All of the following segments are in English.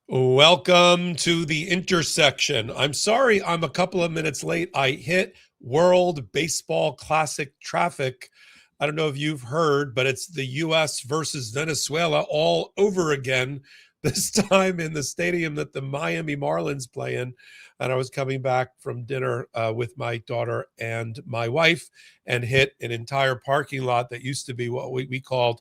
Welcome to the intersection. I'm sorry I'm a couple of minutes late. I hit World Baseball Classic traffic. I don't know if you've heard, but it's the U.S. versus Venezuela all over again, this time in the stadium that the Miami Marlins play in. And I was coming back from dinner with my daughter and my wife and hit an entire parking lot that used to be what we called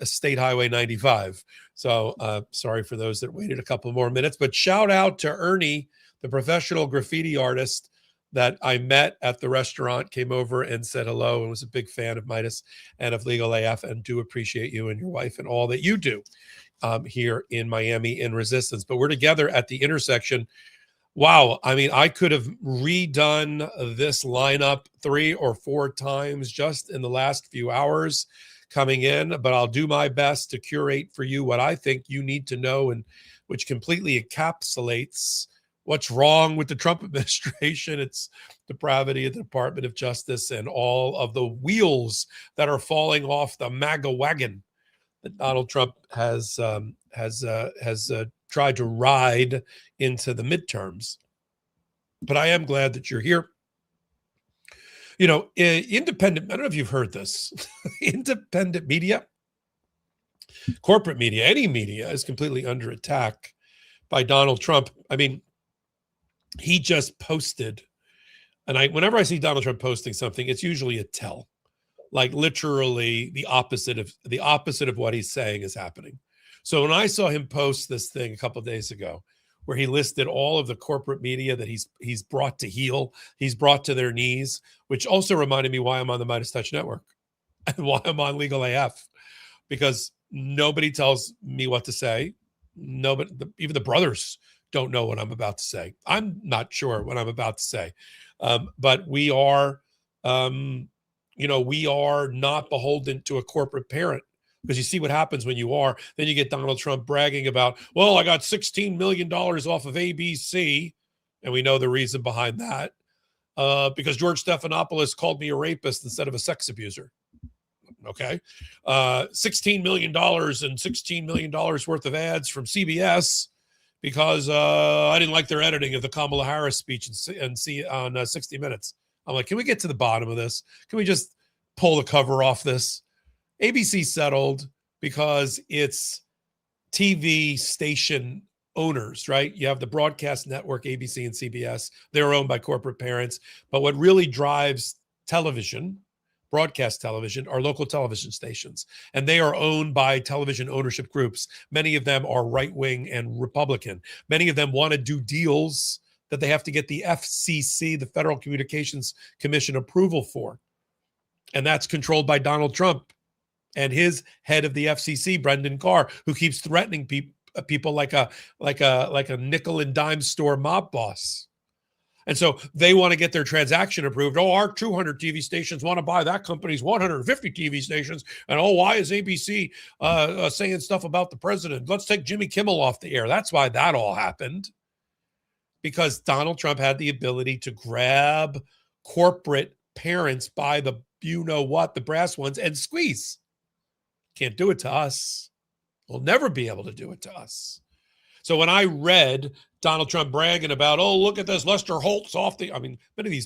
State Highway 95. So sorry for those that waited a couple more minutes, but shout out to Ernie, the professional graffiti artist that I met at the restaurant, came over and said hello and was a big fan of Midas and of Legal AF, and do appreciate you and your wife and all that you do here in Miami in Resistance. But we're together at the intersection. Wow. I mean, I could have redone this lineup 3 or 4 times just in the last few hours coming in, but I'll do my best to curate for you what I think you need to know, and which completely encapsulates what's wrong with the Trump administration, its depravity of the Department of Justice, and all of the wheels that are falling off the MAGA wagon that Donald Trump has tried to ride into the midterms. But I am glad that you're here. You know, independent, I don't know if you've heard this, independent media, corporate media, any media is completely under attack by Donald Trump. I mean, he just posted, and whenever I see Donald Trump posting something, it's usually a tell, like literally the opposite of what he's saying is happening. So when I saw him post this thing a couple of days ago, where he listed all of the corporate media that he's brought to heel, he's brought to their knees, which also reminded me why I'm on the Midas Touch Network and why I'm on Legal AF, because nobody tells me what to say. Nobody, even the brothers don't know what I'm about to say. I'm not sure what I'm about to say, but we are, we are not beholden to a corporate parent. Because you see what happens when you are. Then you get Donald Trump bragging about, well, I got $16 million off of ABC. And we know the reason behind that. Because George Stephanopoulos called me a rapist instead of a sex abuser. Okay. $16 million and $16 million worth of ads from CBS because I didn't like their editing of the Kamala Harris speech on 60 Minutes. I'm like, can we get to the bottom of this? Can we just pull the cover off this? ABC settled because it's TV station owners, right? You have the broadcast network, ABC and CBS. They're owned by corporate parents. But what really drives television, broadcast television, are local television stations. And they are owned by television ownership groups. Many of them are right-wing and Republican. Many of them want to do deals that they have to get the FCC, the Federal Communications Commission, approval for. And that's controlled by Donald Trump and his head of the FCC, Brendan Carr, who keeps threatening people like a nickel and dime store mob boss. And so they want to get their transaction approved. Oh, our 200 TV stations want to buy that company's 150 TV stations. And oh, why is ABC saying stuff about the president? Let's take Jimmy Kimmel off the air. That's why that all happened. Because Donald Trump had the ability to grab corporate parents by the you-know-what, the brass ones, and squeeze. Can't do it to us. We'll never be able to do it to us. So when I read Donald Trump bragging about, oh, look at this, Lester Holt's off the, I mean, many of these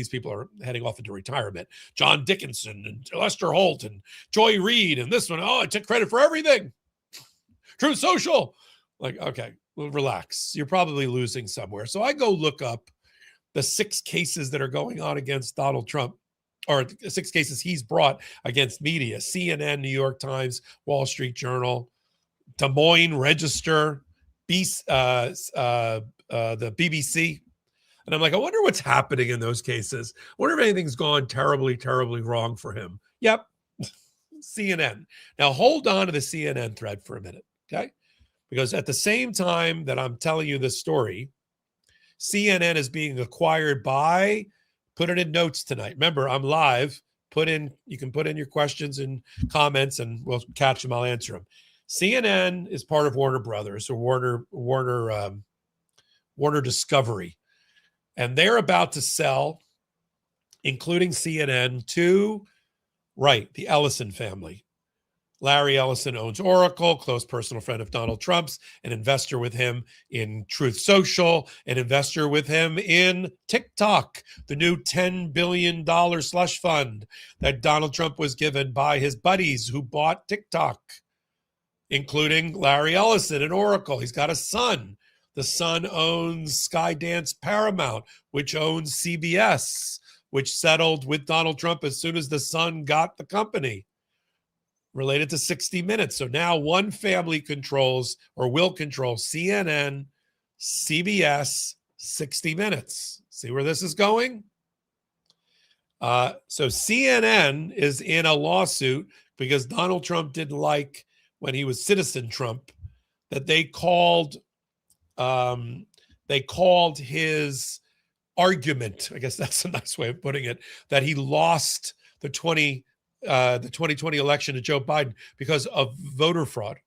people are heading off into retirement. John Dickinson and Lester Holt and Joy Reid and this one, oh, I took credit for everything. Truth Social. Like, okay, well, relax. You're probably losing somewhere. So I go look up the 6 cases that are going on against Donald Trump, or 6 cases he's brought against media: CNN, New York Times, Wall Street Journal, Des Moines Register, the BBC. And I'm like, I wonder what's happening in those cases. I wonder if anything's gone terribly, terribly wrong for him. Yep, CNN. Now hold on to the CNN thread for a minute, okay? Because at the same time that I'm telling you this story, CNN is being acquired by, put it in notes tonight. Remember, I'm live. You can put in your questions and comments and we'll catch them. I'll answer them. CNN is part of Warner Brothers, or Warner Discovery. And they're about to sell, including CNN, to, right, the Ellison family. Larry Ellison owns Oracle, close personal friend of Donald Trump's, an investor with him in Truth Social, an investor with him in TikTok, the new $10 billion slush fund that Donald Trump was given by his buddies who bought TikTok, including Larry Ellison and Oracle. He's got a son. The son owns Skydance Paramount, which owns CBS, which settled with Donald Trump as soon as the son got the company, related to 60 Minutes. So now one family controls or will control CNN, CBS, 60 Minutes. See where this is going? So CNN is in a lawsuit because Donald Trump didn't like, when he was Citizen Trump, that they called his argument, I guess that's a nice way of putting it, that he lost the 2020 election to Joe Biden because of voter fraud.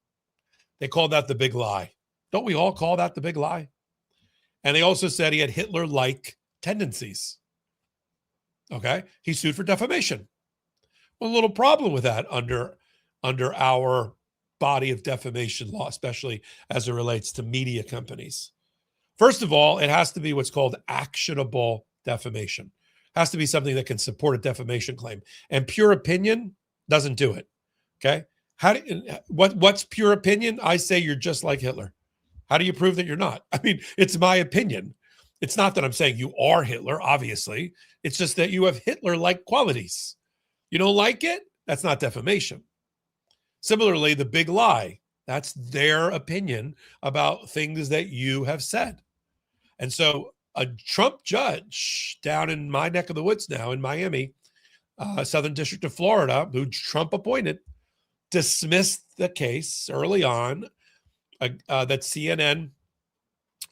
They called that the big lie. Don't we all call that the big lie? And they also said he had Hitler-like tendencies. Okay, he sued for defamation. Well, a little problem with that under our body of defamation law, especially as it relates to media companies. First of all, it has to be what's called actionable defamation. It has to be something that can support a defamation claim. And pure opinion doesn't do it. Okay? What's pure opinion? I say you're just like Hitler. How do you prove that you're not? I mean, it's my opinion. It's not that I'm saying you are Hitler, obviously. It's just that you have Hitler-like qualities. You don't like it? That's not defamation. Similarly, the big lie, that's their opinion about things that you have said. And so a Trump judge down in my neck of the woods now in Miami, Southern District of Florida, who Trump appointed, dismissed the case early on, that CNN,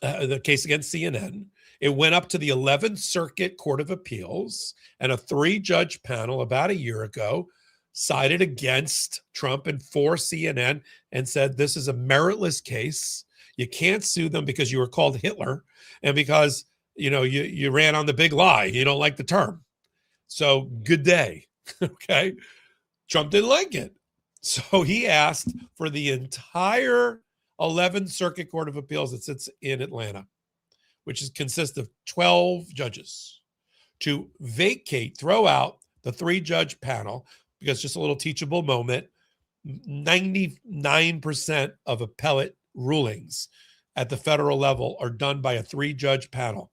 the case against CNN. It went up to the 11th Circuit Court of Appeals, and a 3-judge panel about a year ago sided against Trump and for CNN and said this is a meritless case. You can't sue them because you were called Hitler and because you ran on the big lie. You don't like the term. So good day. Okay. Trump didn't like it. So he asked for the entire 11th Circuit Court of Appeals that sits in Atlanta, which consists of 12 judges, to vacate, throw out the 3-judge panel, because just a little teachable moment, 99% of appellate rulings at the federal level are done by a 3-judge panel.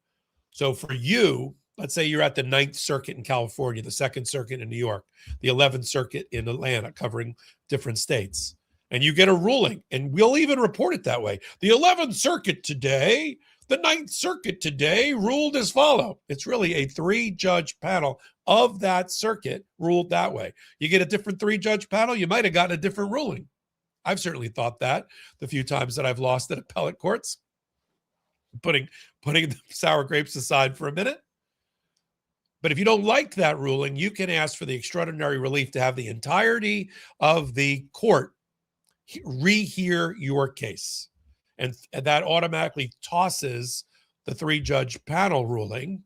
So for you, let's say you're at the 9th Circuit in California, the 2nd Circuit in New York, the 11th Circuit in Atlanta, covering different states, and you get a ruling, and we'll even report it that way. The 11th Circuit today, the 9th Circuit today ruled as follow. It's really a 3-judge panel of that circuit ruled that way. You get a different 3-judge panel, you might have gotten a different ruling. I've certainly thought that the few times that I've lost at appellate courts. Putting the sour grapes aside for a minute. But if you don't like that ruling, you can ask for the extraordinary relief to have the entirety of the court rehear your case. And that automatically tosses the 3-judge panel ruling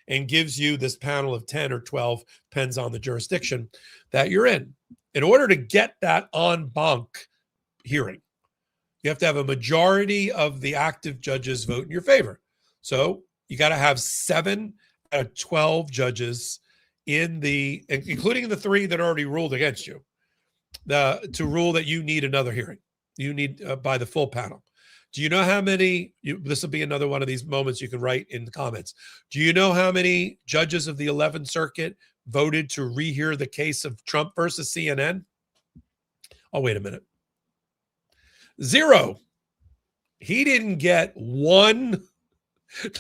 and gives you this panel of 10 or 12, depends on the jurisdiction that you're in. In order to get that en banc hearing, you have to have a majority of the active judges vote in your favor. So you got to have 7 out of 12 judges including the 3 that already ruled against you, to rule that you need another hearing. You need by the full panel. Do you know how many, this will be another one of these moments you can write in the comments. Do you know how many judges of the 11th Circuit voted to rehear the case of Trump versus CNN? Oh, wait a minute. 0. He didn't get one,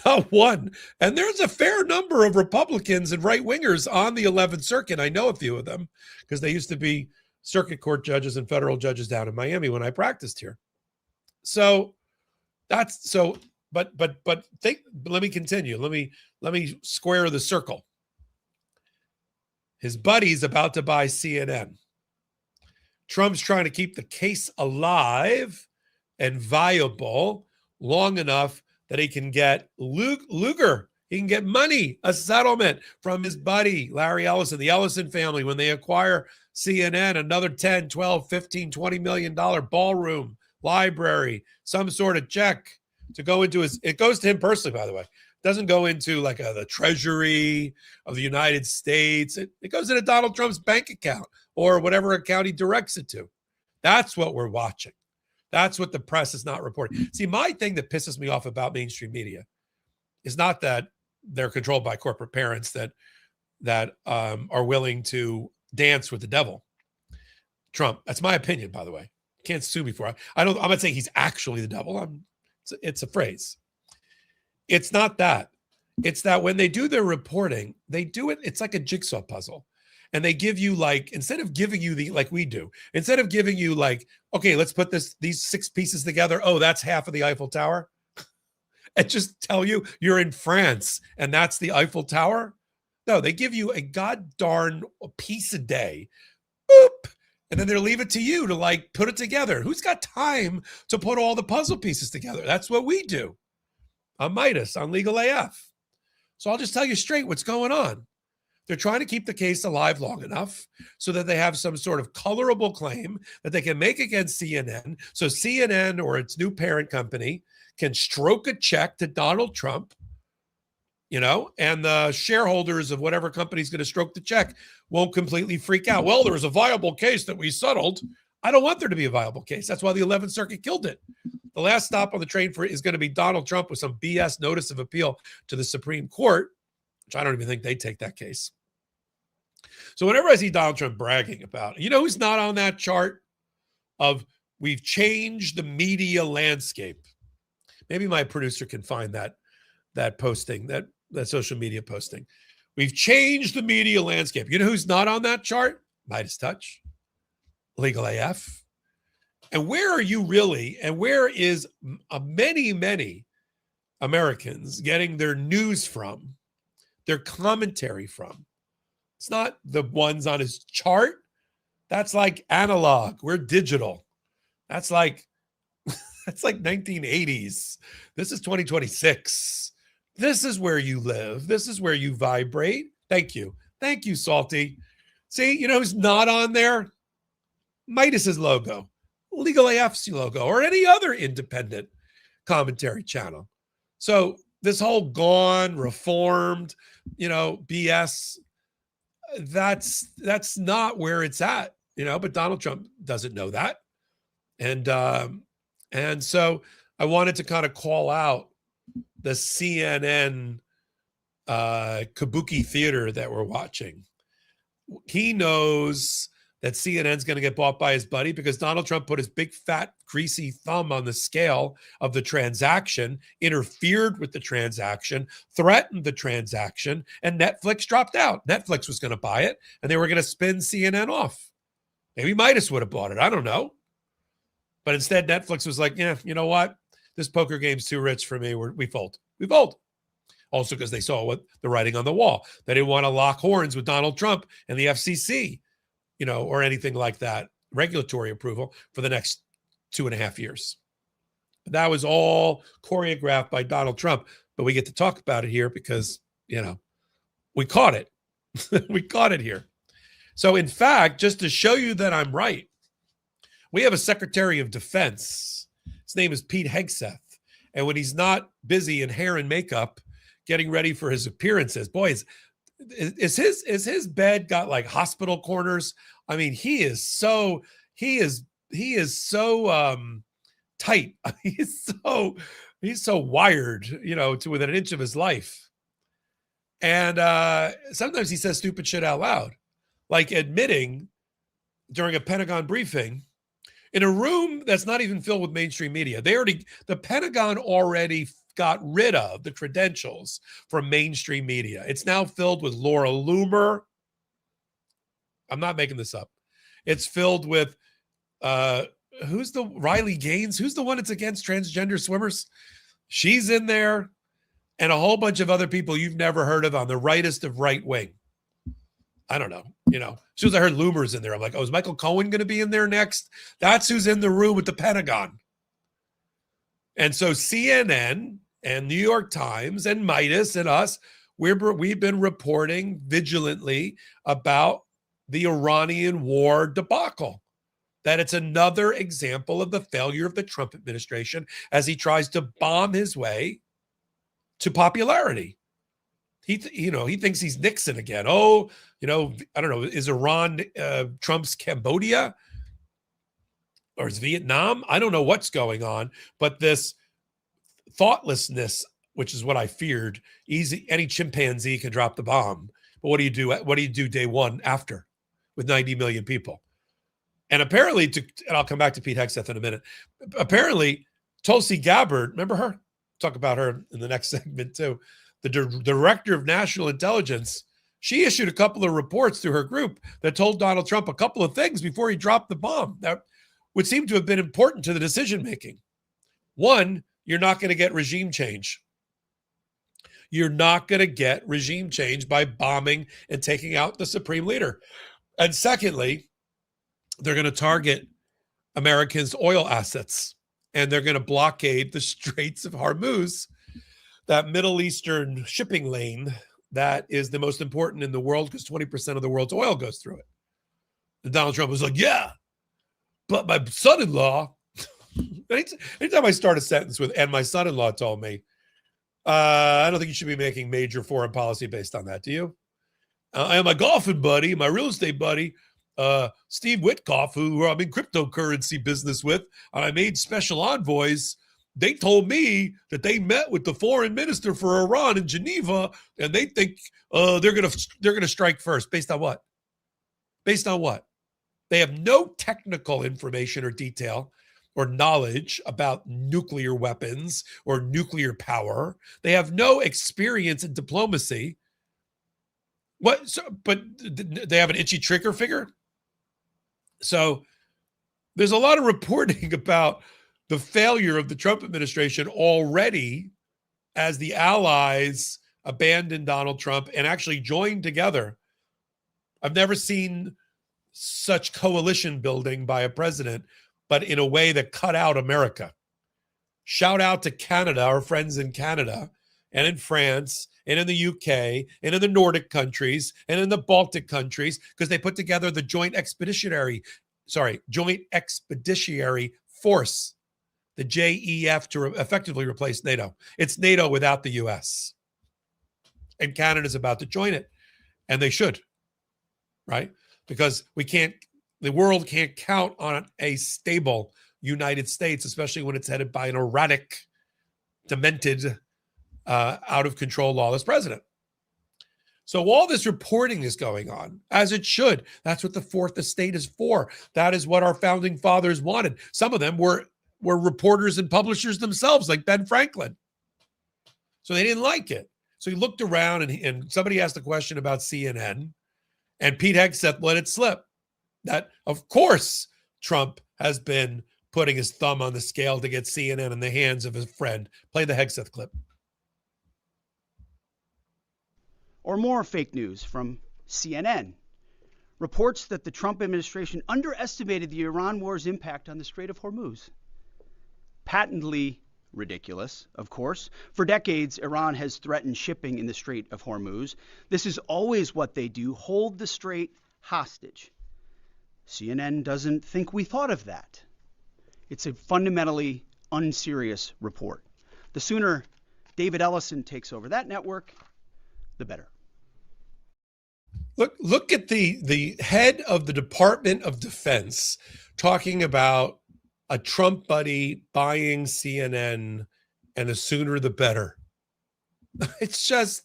not one. And there's a fair number of Republicans and right-wingers on the 11th Circuit. I know a few of them because they used to be circuit court judges and federal judges down in Miami when I practiced here. So that's so, but let me continue. Let me square the circle. His buddy's about to buy CNN. Trump's trying to keep the case alive and viable long enough that he can get Lugar. He can get money, a settlement from his buddy, Larry Ellison, the Ellison family, when they acquire CNN, another 10, 12, 15, $20 million ballroom, library, some sort of check to go into his, it goes to him personally, by the way. It doesn't go into like the Treasury of the United States. It goes into Donald Trump's bank account or whatever account he directs it to. That's what we're watching. That's what the press is not reporting. See, my thing that pisses me off about mainstream media is not that they're controlled by corporate parents that are willing to dance with the devil. Trump, that's my opinion, by the way. Can't sue me for it. I'm not saying he's actually the devil. It's a phrase. It's not that. It's that when they do their reporting, they do it, it's like a jigsaw puzzle. And they give you like, instead of giving you like we do, instead of giving you like, okay, let's put these 6 pieces together. Oh, that's half of the Eiffel Tower. And just tell you you're in France and that's the Eiffel Tower. No, they give you a god darn piece a day. Boop. And then they leave it to you to like put it together. Who's got time to put all the puzzle pieces together? That's what we do on Midas, on Legal AF. So I'll just tell you straight what's going on. They're trying to keep the case alive long enough so that they have some sort of colorable claim that they can make against CNN. So CNN or its new parent company can stroke a check to Donald Trump, and the shareholders of whatever company is going to stroke the check won't completely freak out. Well, there was a viable case that we settled. I don't want there to be a viable case. That's why the 11th Circuit killed it. The last stop on the train for it is going to be Donald Trump with some BS notice of appeal to the Supreme Court, which I don't even think they take that case. So whenever I see Donald Trump bragging about, who's not on that chart of we've changed the media landscape. Maybe my producer can find that posting, that social media posting. We've changed the media landscape. You know who's not on that chart? Midas Touch, Legal AF. And where are you really? And where is many, many Americans getting their news from, their commentary from? It's not the ones on his chart. That's like analog. We're digital. That's like 1980s. This is 2026. This is where you live. This is where you vibrate. Thank you. Thank you, Salty. See, who's not on there? Midas's logo, Legal AF's logo, or any other independent commentary channel. So this whole gone, reformed, BS, that's not where it's at, but Donald Trump doesn't know that. And so I wanted to kind of call out the CNN kabuki theater that we're watching. He knows that CNN's going to get bought by his buddy because Donald Trump put his big, fat, greasy thumb on the scale of the transaction, interfered with the transaction, threatened the transaction, and Netflix dropped out. Netflix was going to buy it, and they were going to spin CNN off. Maybe Midas would have bought it. I don't know. But instead, Netflix was like, yeah, you know what? This poker game's too rich for me. We fold. We fold. Also because they saw what the writing on the wall. They didn't want to lock horns with Donald Trump and the FCC, or anything like that, regulatory approval for the next 2.5 years. That was all choreographed by Donald Trump. But we get to talk about it here because, we caught it. We caught it here. So in fact, just to show you that I'm right, we have a Secretary of Defense. His name is Pete Hegseth. And when he's not busy in hair and makeup, getting ready for his appearances, boy, is his bed got like hospital corners? I mean, he is so tight. He's so wired, to within an inch of his life. And sometimes he says stupid shit out loud, like admitting during a Pentagon briefing in a room that's not even filled with mainstream media. The Pentagon already got rid of the credentials from mainstream media. It's now filled with Laura Loomer. I'm not making this up. It's filled with who's the Riley Gaines? Who's the one that's against transgender swimmers? She's in there, and a whole bunch of other people you've never heard of on the rightest of right wing. I don't know. As soon as I heard Loomer's in there, I'm like, oh, is Michael Cohen going to be in there next? That's who's in the room with the Pentagon. And so CNN and New York Times and Midas and us, we've been reporting vigilantly about the Iranian war debacle, that it's another example of the failure of the Trump administration as he tries to bomb his way to popularity. He thinks he's Nixon again. Oh, I don't know. Is Iran Trump's Cambodia or is Vietnam? I don't know what's going on, but this thoughtlessness, which is what I feared, any chimpanzee can drop the bomb. But what do you do? What do you do day one after with 90 million people? And apparently, and I'll come back to Pete Hegseth in a minute. Apparently, Tulsi Gabbard, remember her? Talk about her in the next segment too. The director of national intelligence, she issued a couple of reports through her group that told Donald Trump a couple of things before he dropped the bomb that would seem to have been important to the decision making. One, you're not going to get regime change. You're not going to get regime change by bombing and taking out the supreme leader. And secondly, they're going to target Americans' oil assets, and they're going to blockade the Straits of Hormuz, that Middle Eastern shipping lane that is the most important in the world because 20% of the world's oil goes through it. And Donald Trump was like, yeah, but my son-in-law, anytime I start a sentence with, and my son-in-law told me, I don't think you should be making major foreign policy based on that, do you? I have my golfing buddy, my real estate buddy, Steve Witkoff, who I'm in cryptocurrency business with, and I made special envoys. They told me that they met with the foreign minister for Iran in Geneva, and they think they're gonna strike first. Based on what? Based on what? They have no technical information or detail or knowledge about nuclear weapons or nuclear power. They have no experience in diplomacy. What? So, but they have an itchy trigger finger. So there's a lot of reporting about the failure of the Trump administration already as the allies abandoned Donald Trump and actually joined together. I've never seen such coalition building by a president, but in a way that cut out America. Shout out to Canada, our friends in Canada and in France and in the UK and in the Nordic countries and in the Baltic countries, because they put together the Joint Expeditionary Force, the JEF, to effectively replace NATO. It's NATO without the US. And Canada's about to join it. And they should, right? Because the world can't count on a stable United States, especially when it's headed by an erratic, demented, out of control, lawless president. So all this reporting is going on, as it should. That's what the Fourth Estate is for. That is what our founding fathers wanted. Some of them were reporters and publishers themselves, like Ben Franklin. So they didn't like it. So he looked around and somebody asked a question about CNN, and Pete Hegseth let it slip. That, of course, Trump has been putting his thumb on the scale to get CNN in the hands of his friend. Play the Hegseth clip. Or more fake news from CNN. Reports that the Trump administration underestimated the Iran war's impact on the Strait of Hormuz. Patently ridiculous, of course. For decades, Iran has threatened shipping in the Strait of Hormuz. This is always what they do, hold the strait hostage. CNN doesn't think we thought of that. It's a fundamentally unserious report. The sooner David Ellison takes over that network, the better. Look at the head of the Department of Defense talking about a Trump buddy buying CNN, and the sooner the better. It's just,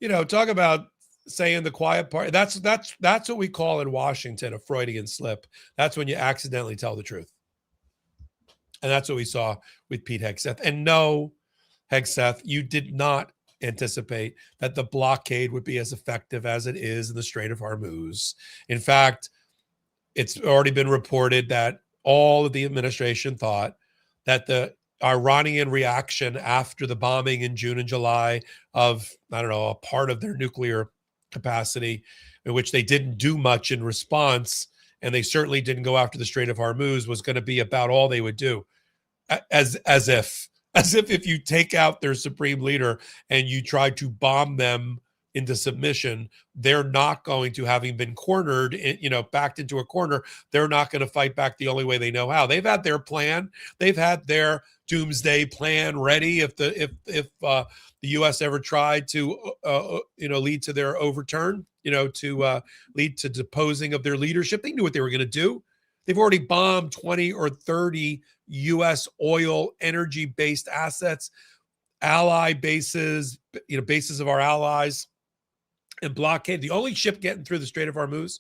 talk about saying the quiet part. That's what we call in Washington a Freudian slip. That's when you accidentally tell the truth. And that's what we saw with Pete Hegseth. And no, Hegseth, you did not anticipate that the blockade would be as effective as it is in the Strait of Hormuz. In fact, it's already been reported that all of the administration thought that the Iranian reaction after the bombing in June and July of, a part of their nuclear capacity, in which they didn't do much in response, and they certainly didn't go after the Strait of Hormuz, was going to be about all they would do. As if you take out their supreme leader and you try to bomb them into submission. They're not going to, having been cornered, backed into a corner, they're not going to fight back the only way they know how. They've had their plan. They've had their doomsday plan ready. If the U.S. ever tried to, lead to their overturn, to lead to deposing of their leadership, they knew what they were going to do. They've already bombed 20 or 30 U.S. oil energy-based assets, ally bases, bases of our allies, and blockade. The only ship getting through the Strait of Hormuz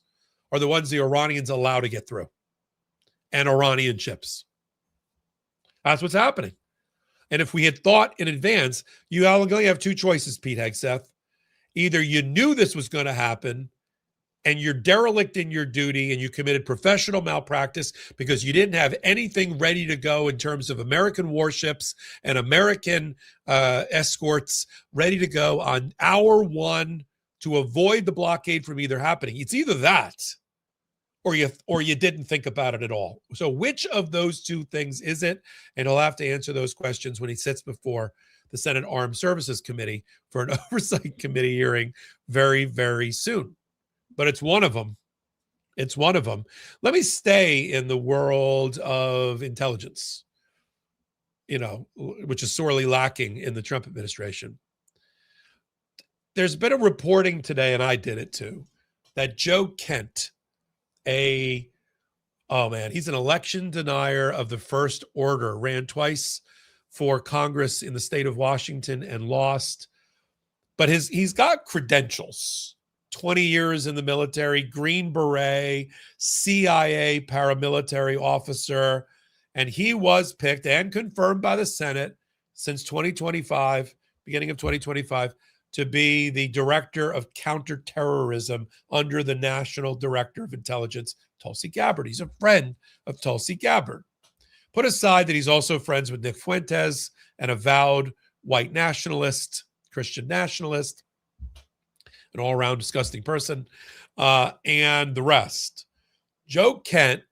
are the ones the Iranians allow to get through, and Iranian ships. That's what's happening. And if we had thought in advance, you only have two choices, Pete Hegseth. Either you knew this was going to happen and you're derelict in your duty and you committed professional malpractice because you didn't have anything ready to go in terms of American warships and American escorts ready to go on hour one to avoid the blockade from either happening. It's either that or you didn't think about it at all. So which of those two things is it? And he'll have to answer those questions when he sits before the Senate Armed Services Committee for an oversight committee hearing very, very soon. But it's one of them. It's one of them. Let me stay in the world of intelligence, which is sorely lacking in the Trump administration. There's been a reporting today, and I did it too, that Joe Kent, he's an election denier of the first order, ran twice for Congress in the state of Washington and lost. But he's got credentials. 20 years in the military, Green Beret, CIA paramilitary officer, and he was picked and confirmed by the Senate since 2025, beginning of 2025, to be the director of counterterrorism under the National Director of Intelligence, Tulsi Gabbard. He's a friend of Tulsi Gabbard. Put aside that he's also friends with Nick Fuentes, an avowed white nationalist, Christian nationalist, an all-around disgusting person, and the rest. Joe Kent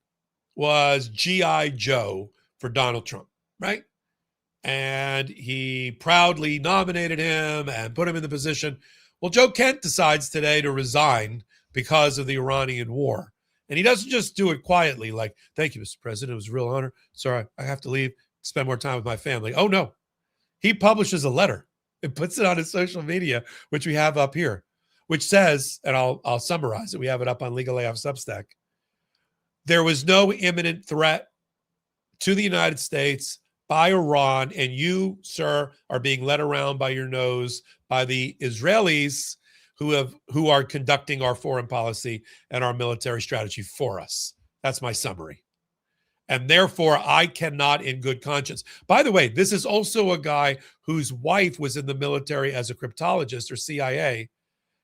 was G.I. Joe for Donald Trump, right? And he proudly nominated him and put him in the position. Well, Joe Kent decides today to resign because of the Iranian war. And he doesn't just do it quietly, like, thank you, Mr. President. It was a real honor. Sorry, I have to leave, spend more time with my family. Oh, no. He publishes a letter and puts it on his social media, which we have up here, which says, and I'll summarize it. We have it up on Legal AF Substack. There was no imminent threat to the United States by Iran, and you, sir, are being led around by your nose by the Israelis who are conducting our foreign policy and our military strategy for us. That's my summary. And therefore, I cannot in good conscience. By the way, this is also a guy whose wife was in the military as a cryptologist or CIA,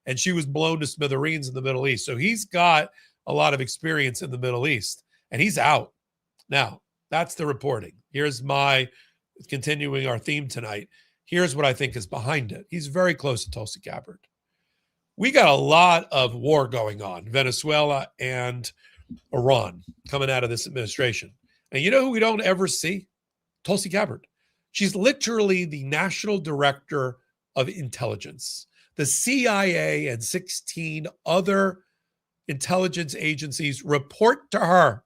and she was blown to smithereens in the Middle East. So he's got a lot of experience in the Middle East, and he's out. Now, that's the reporting. Here's my continuing our theme tonight. Here's what I think is behind it. He's very close to Tulsi Gabbard. We got a lot of war going on, Venezuela and Iran, coming out of this administration. And you know who we don't ever see? Tulsi Gabbard. She's literally the national director of intelligence. The CIA and 16 other intelligence agencies report to her.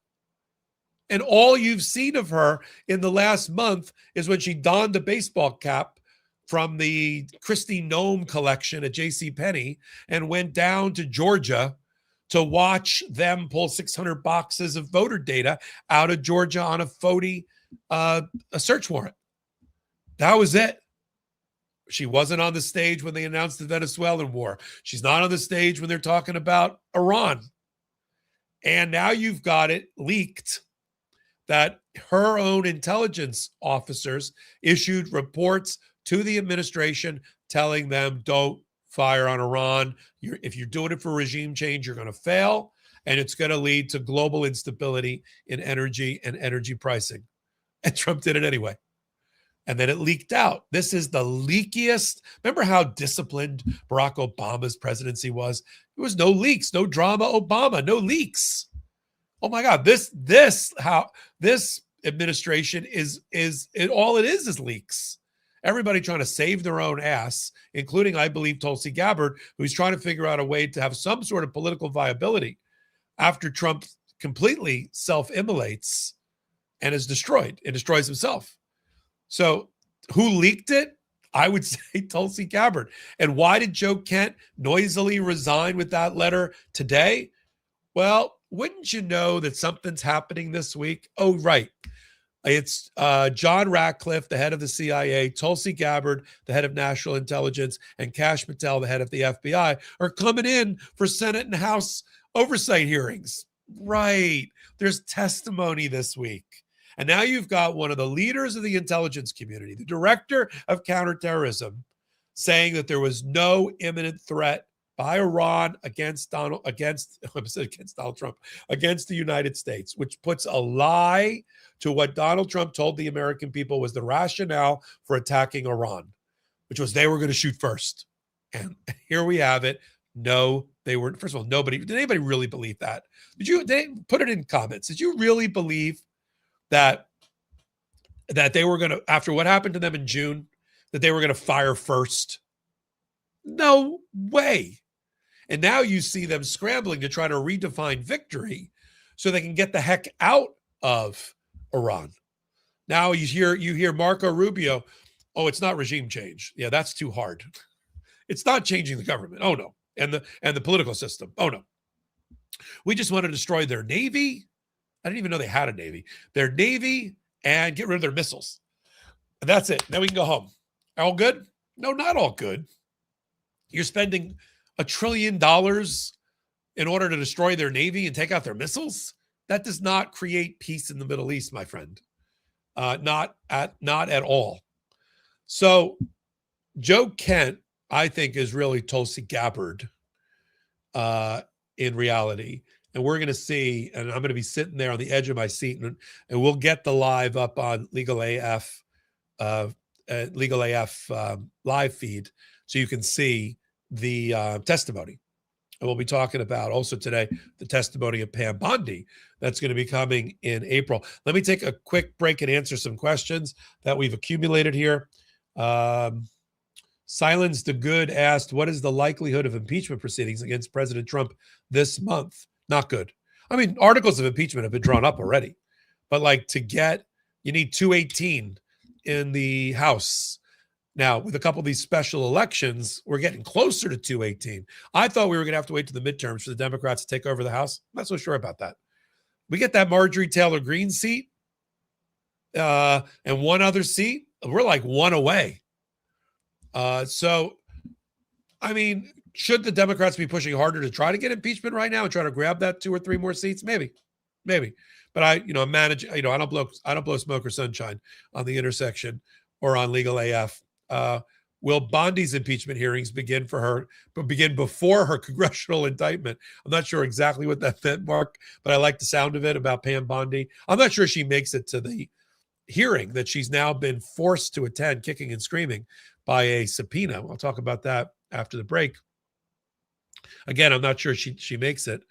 And all you've seen of her in the last month is when she donned a baseball cap from the Christie Nome collection at JCPenney and went down to Georgia to watch them pull 600 boxes of voter data out of Georgia on a search warrant. That was it. She wasn't on the stage when they announced the Venezuelan war. She's not on the stage when they're talking about Iran. And now you've got it leaked that her own intelligence officers issued reports to the administration telling them, don't fire on Iran. If you're doing it for regime change, you're going to fail, and it's going to lead to global instability in energy and energy pricing. And Trump did it anyway. And then it leaked out. This is the leakiest. Remember how disciplined Barack Obama's presidency was? There was no leaks, no drama. Obama, no leaks. Oh my God, this administration is all it is leaks. Everybody trying to save their own ass, including, I believe, Tulsi Gabbard, who's trying to figure out a way to have some sort of political viability after Trump completely self-immolates and is destroyed and destroys himself. So who leaked it? I would say Tulsi Gabbard. And why did Joe Kent noisily resign with that letter today? Well, wouldn't you know that something's happening this week? Oh, right. It's John Ratcliffe, the head of the CIA, Tulsi Gabbard, the head of National Intelligence, and Kash Patel, the head of the FBI, are coming in for Senate and House oversight hearings. Right. There's testimony this week. And now you've got one of the leaders of the intelligence community, the director of counterterrorism, saying that there was no imminent threat by Iran against Donald Trump, against the United States, which puts a lie to what Donald Trump told the American people was the rationale for attacking Iran, which was they were going to shoot first. And here we have it. No, they weren't. First of all, did anybody really believe that? They put it in comments. Did you really believe that they were going to, after what happened to them in June, that they were going to fire first? No way. And now you see them scrambling to try to redefine victory so they can get the heck out of Iran. Now you hear Marco Rubio, oh, it's not regime change. Yeah, that's too hard. It's not changing the government. Oh no. And the political system. Oh no. We just want to destroy their Navy. I didn't even know they had a Navy. Their Navy and get rid of their missiles. And that's it. Then we can go home. All good? No, not all good. You're spending $1 trillion in order to destroy their Navy and take out their missiles? That does not create peace in the Middle East, my friend. Not at all. So Joe Kent, I think, is really Tulsi Gabbard in reality. And we're going to see, and I'm going to be sitting there on the edge of my seat, and we'll get the live up on Legal AF live feed so you can see the testimony. And we'll be talking about also today the testimony of Pam Bondi that's going to be coming in April. Let me take a quick break and answer some questions that we've accumulated here. Silence the Good asked, what is the likelihood of impeachment proceedings against President Trump this month? Not good. I mean, articles of impeachment have been drawn up already, but you need 218 in the House. Now, with a couple of these special elections, we're getting closer to 218. I thought we were going to have to wait to the midterms for the Democrats to take over the House. I'm not so sure about that. We get that Marjorie Taylor Greene seat and one other seat. We're like one away. So, I mean, should the Democrats be pushing harder to try to get impeachment right now and try to grab that 2 or 3 more seats? Maybe. But I don't blow smoke or sunshine on the intersection or on Legal AF. Will Bondi's impeachment hearings begin before her congressional indictment? I'm not sure exactly what that meant, Mark, but I like the sound of it about Pam Bondi. I'm not sure she makes it to the hearing that she's now been forced to attend, kicking and screaming, by a subpoena. I'll talk about that after the break. Again, I'm not sure she makes it.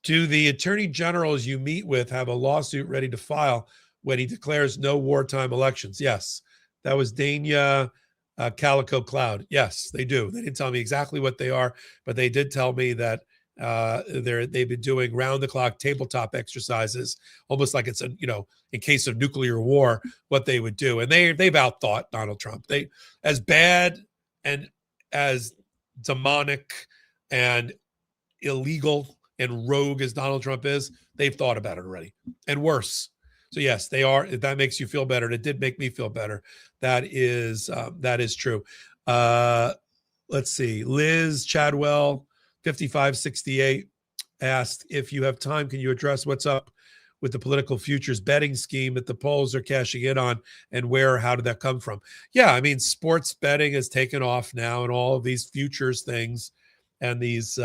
Do the attorney generals you meet with have a lawsuit ready to file when he declares no wartime elections? Yes. That was Dania Calico Cloud. Yes, they do. They didn't tell me exactly what they are, but they did tell me that they've been doing round-the-clock tabletop exercises, almost like it's in case of nuclear war, what they would do. And they've outthought Donald Trump. They, as bad and as demonic and illegal and rogue as Donald Trump is, they've thought about it already, and worse. So yes, they are. If that makes you feel better, and it did make me feel better. That is true. Let's see. Liz Chadwell, 5568, asked, if you have time, can you address what's up with the political futures betting scheme that the polls are cashing in on, and how did that come from? Yeah, I mean, sports betting has taken off now, and all of these futures things and these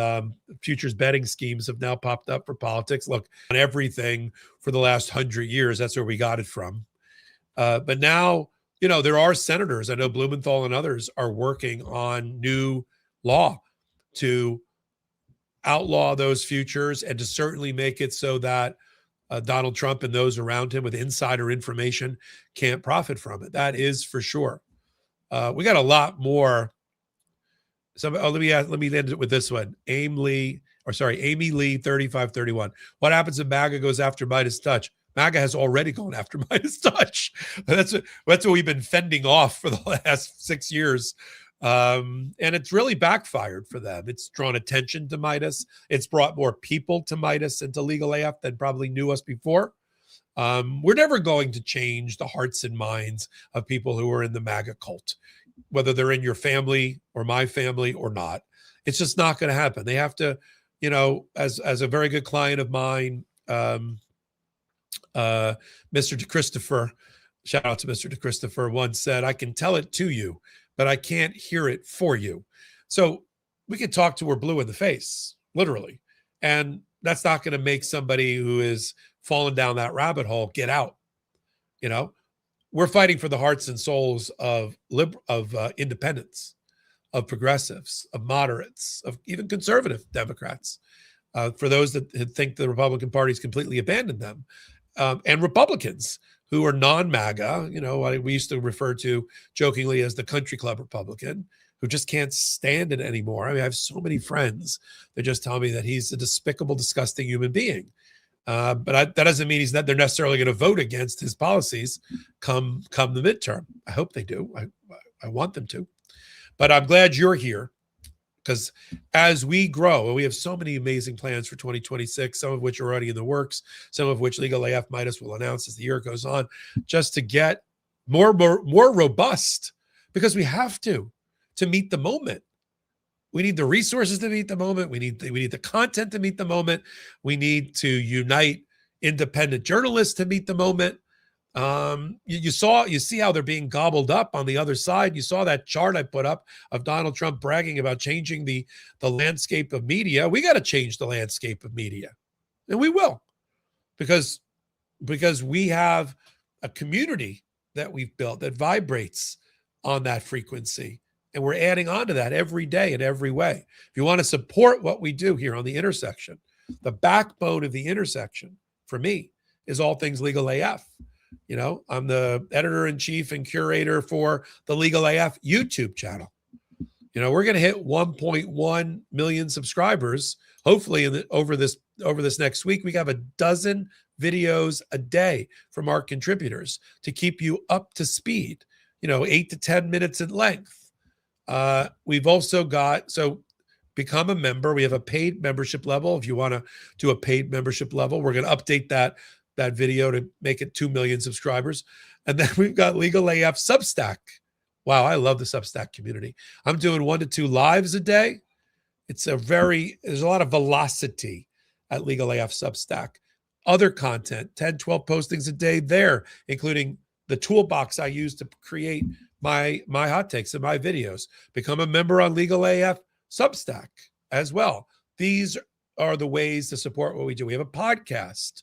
futures betting schemes have now popped up for politics. Look, on everything for the last 100 years, that's where we got it from. But now, there are senators, I know Blumenthal and others are working on new law to outlaw those futures and to certainly make it so that Donald Trump and those around him with insider information can't profit from it. That is for sure. We got a lot more. So let me end it with this one. Amy Lee 3531. What happens if MAGA goes after Midas Touch? MAGA has already gone after Midas Touch. That's what we've been fending off for the last 6 years. And it's really backfired for them. It's drawn attention to Midas. It's brought more people to Midas and to Legal AF than probably knew us before. We're never going to change the hearts and minds of people who are in the MAGA cult, whether they're in your family or my family or not. It's just not going to happen. They have to, as a very good client of mine, Mr. DeChristopher, shout out to Mr. DeChristopher, once said, I can tell it to you, but I can't hear it for you. So we can talk to her blue in the face, literally. And that's not going to make somebody who is fallen down that rabbit hole get out. We're fighting for the hearts and souls of independents, of progressives, of moderates, of even conservative Democrats, for those that think the Republican Party's completely abandoned them, and Republicans who are non-MAGA. We used to refer to jokingly as the country club Republican, who just can't stand it anymore. I have so many friends that just tell me that he's a despicable, disgusting human being. But that doesn't mean they're necessarily going to vote against his policies come the midterm. I hope they do. I want them to. But I'm glad you're here, because as we grow, and we have so many amazing plans for 2026, some of which are already in the works, some of which Legal AF Midas will announce as the year goes on, just to get more robust, because we have to meet the moment. We need the resources to meet the moment. We need the content to meet the moment. We need to unite independent journalists to meet the moment. You see how they're being gobbled up on the other side. You saw that chart I put up of Donald Trump bragging about changing the landscape of media. We got to change the landscape of media, and we will, because we have a community that we've built that vibrates on that frequency. And we're adding on to that every day in every way. If you want to support what we do here on the intersection, the backbone of the intersection for me is all things Legal AF. I'm the editor-in-chief and curator for the Legal AF YouTube channel. We're going to hit 1.1 million subscribers. Hopefully over this next week, we have a dozen videos a day from our contributors to keep you up to speed, 8 to 10 minutes in length. We've also become a member. We have a paid membership level. If you want to do a paid membership level, we're going to update that video to make it 2 million subscribers. And then we've got Legal AF Substack. Wow, I love the Substack community. I'm doing 1 to 2 lives a day. There's a lot of velocity at Legal AF Substack. Other content, 10, 12 postings a day there, including the toolbox I use to create my hot takes and my videos. Become a member on Legal AF Substack as well. These are the ways to support what we do. We have a podcast,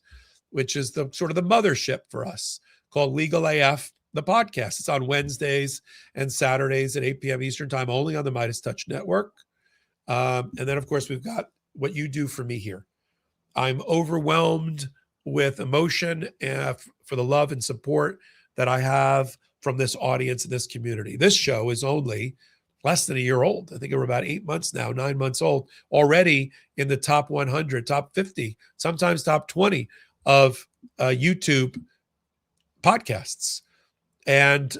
which is the sort of the mothership for us, called Legal AF, the podcast. It's on Wednesdays and Saturdays at 8 p.m. Eastern time, only on the Midas Touch Network. And then, of course, we've got what you do for me here. I'm overwhelmed with emotion for the love and support that I have from this audience and this community. This show is only less than a year old. I think we're about 8 months now, 9 months old, already in the top 100, top 50, sometimes top 20 of YouTube podcasts. And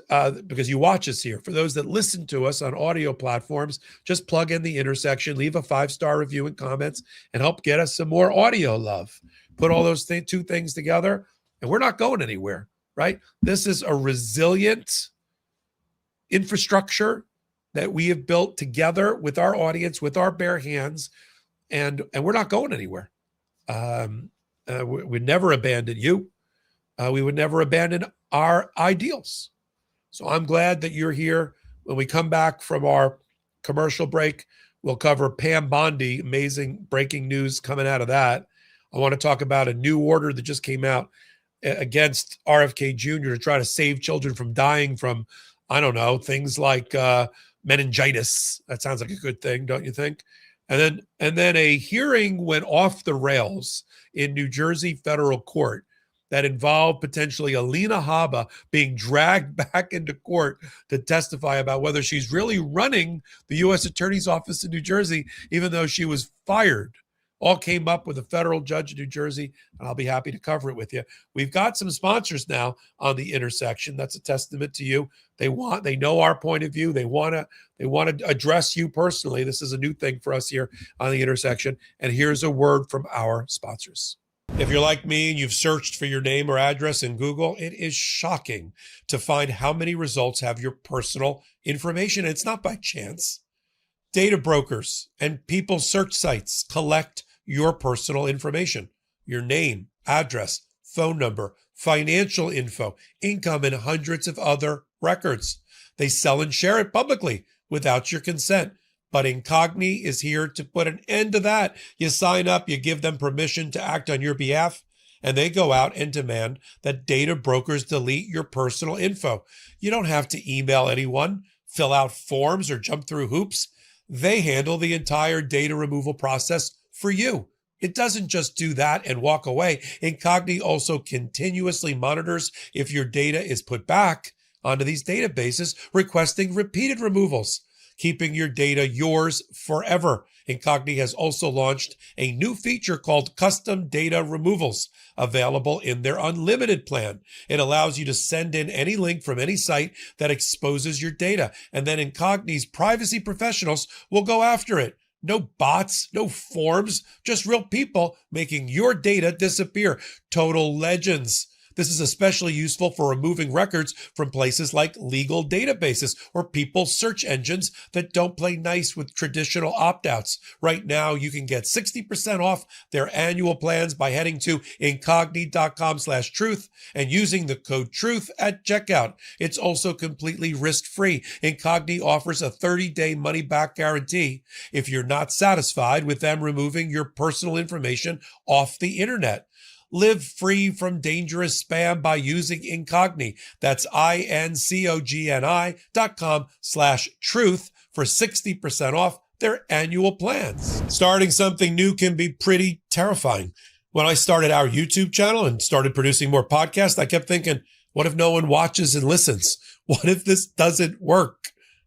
because you watch us here, for those that listen to us on audio platforms, just plug in the intersection, leave a 5-star review and comments, and help get us some more audio love. Put all those two things together, and we're not going anywhere. Right? This is a resilient infrastructure that we have built together with our audience, with our bare hands, and we're not going anywhere. We'd never abandon you. We would never abandon our ideals. So I'm glad that you're here. When we come back from our commercial break, we'll cover Pam Bondi, amazing breaking news coming out of that. I want to talk about a new order that just came out against RFK Jr. to try to save children from dying from, I don't know, things like meningitis. That sounds like a good thing, don't you think? And then a hearing went off the rails in New Jersey federal court that involved potentially Alina Habba being dragged back into court to testify about whether she's really running the U.S. Attorney's Office in New Jersey, even though she was fired. All came up with a federal judge in New Jersey, and I'll be happy to cover it with you. We've got some sponsors now on The Intersection. That's a testament to you. They know our point of view. They want to address you personally. This is a new thing for us here on The Intersection. And here's a word from our sponsors. If you're like me and you've searched for your name or address in Google, it is shocking to find how many results have your personal information. It's not by chance. Data brokers and people's search sites collect your personal information, your name, address, phone number, financial info, income, and hundreds of other records. They sell and share it publicly without your consent. But Incogni is here to put an end to that. You sign up, you give them permission to act on your behalf, and they go out and demand that data brokers delete your personal info. You don't have to email anyone, fill out forms, or jump through hoops. They handle the entire data removal process for you. It doesn't just do that and walk away. Incogni also continuously monitors if your data is put back onto these databases, requesting repeated removals, keeping your data yours forever. Incogni has also launched a new feature called Custom Data Removals, available in their unlimited plan. It allows you to send in any link from any site that exposes your data, and then Incogni's privacy professionals will go after it. No bots, no forms, just real people making your data disappear. Total legends. This is especially useful for removing records from places like legal databases or people's search engines that don't play nice with traditional opt-outs. Right now, you can get 60% off their annual plans by heading to incogni.com/truth and using the code TRUTH at checkout. It's also completely risk-free. Incogni offers a 30-day money-back guarantee if you're not satisfied with them removing your personal information off the internet. Live free from dangerous spam by using Incogni. That's incogni.com/truth for 60% off their annual plans. Starting something new can be pretty terrifying. When I started our YouTube channel and started producing more podcasts, I kept thinking, what if no one watches and listens? What if this doesn't work?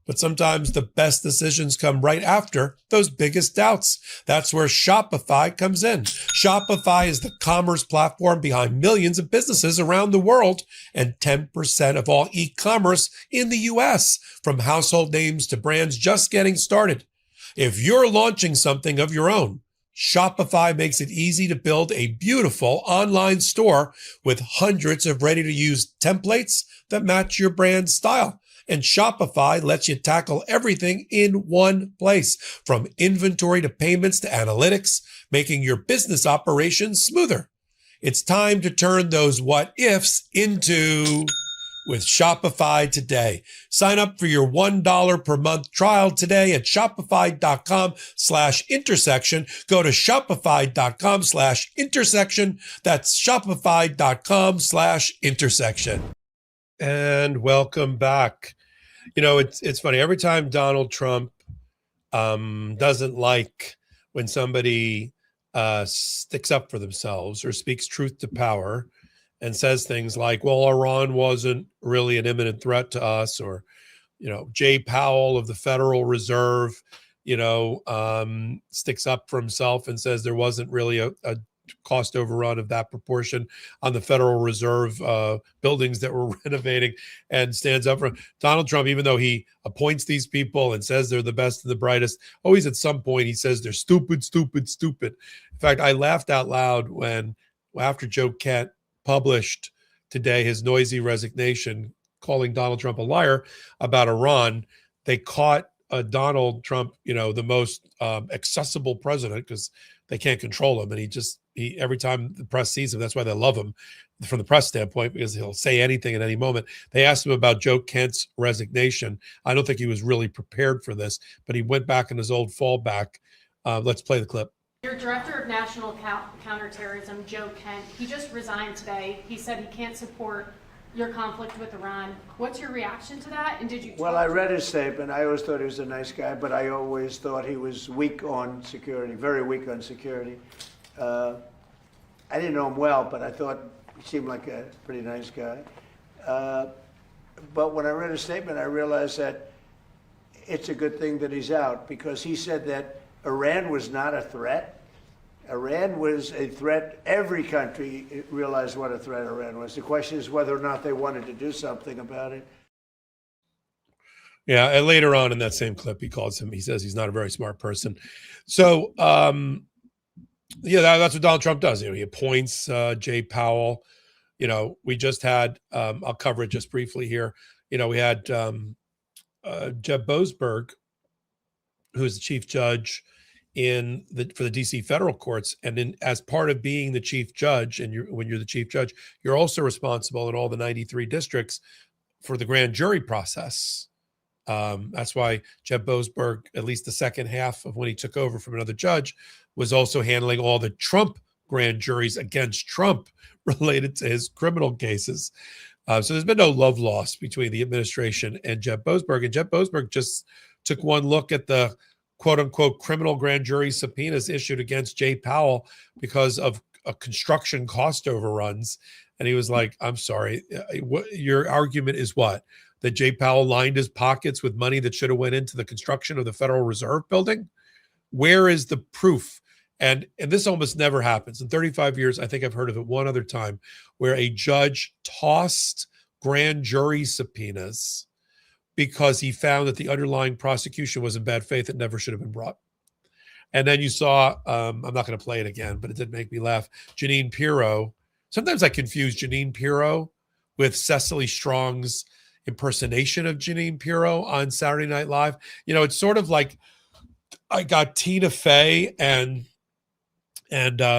But sometimes the best decisions come right after those biggest doubts. That's where Shopify comes in. Shopify is the commerce platform behind millions of businesses around the world and 10% of all e-commerce in the US, from household names to brands just getting started. If you're launching something of your own, Shopify makes it easy to build a beautiful online store with hundreds of ready-to-use templates that match your brand style. And Shopify lets you tackle everything in one place, from inventory to payments to analytics, making your business operations smoother. It's time to turn those what ifs into with Shopify today. Sign up for your $1 per month trial today at shopify.com/intersection. Go to shopify.com/intersection. That's shopify.com/intersection. And welcome back. You know, it's funny. Every time Donald Trump doesn't like when somebody sticks up for themselves or speaks truth to power and says things like, well, Iran wasn't really an imminent threat to us, or, you know, Jay Powell of the Federal Reserve, sticks up for himself and says there wasn't really a cost overrun of that proportion on the Federal Reserve buildings that we're renovating, and stands up for Donald Trump, even though he appoints these people and says they're the best and the brightest. Always at some point he says they're stupid, stupid, stupid. In fact, I laughed out loud when, after Joe Kent published today his noisy resignation, calling Donald Trump a liar about Iran, they caught Donald Trump, the most accessible president, because they can't control him. And he every time the press sees him, that's why they love him from the press standpoint, because he'll say anything at any moment. They asked him about Joe Kent's resignation. I don't think he was really prepared for this, but he went back in his old fallback. Let's play the clip. Your director of national counterterrorism, Joe Kent, he just resigned today. He said he can't support your conflict with Iran. What's your reaction to that? And did you? Well, I read his statement. I always thought he was a nice guy, but I always thought he was weak on security, very weak on security. I didn't know him well, but I thought He seemed like a pretty nice guy. But when I read his statement, I realized that it's a good thing that he's out, because he said that Iran was not a threat. Iran was a threat. Every country realized what a threat Iran was. The question is whether or not they wanted to do something about it. Yeah, and later on in that same clip, he says he's not a very smart person. So, that's what Donald Trump does. He appoints Jay Powell. We just had, I'll cover it just briefly here. We had Jeb Boasberg, who's the chief judge for the DC federal courts. And as part of being the chief judge, and when you're the chief judge, you're also responsible in all the 93 districts for the grand jury process. That's why Jeb Boasberg, at least the second half of when he took over from another judge, was also handling all the Trump grand juries against Trump related to his criminal cases. So there's been no love lost between the administration and Jeb Boasberg. And Jeb Boasberg just took one look at the quote unquote criminal grand jury subpoenas issued against Jay Powell because of construction cost overruns. And he was like, I'm sorry, your argument is what? That Jay Powell lined his pockets with money that should have went into the construction of the Federal Reserve building? Where is the proof? And this almost never happens. In 35 years, I think I've heard of it one other time, where a judge tossed grand jury subpoenas because he found that the underlying prosecution was in bad faith. It never should have been brought. And then you saw, I'm not going to play it again, but it did make me laugh, Jeanine Pirro. Sometimes I confuse Jeanine Pirro with Cecily Strong's impersonation of Jeanine Pirro on Saturday Night Live. It's sort of like I got Tina Fey and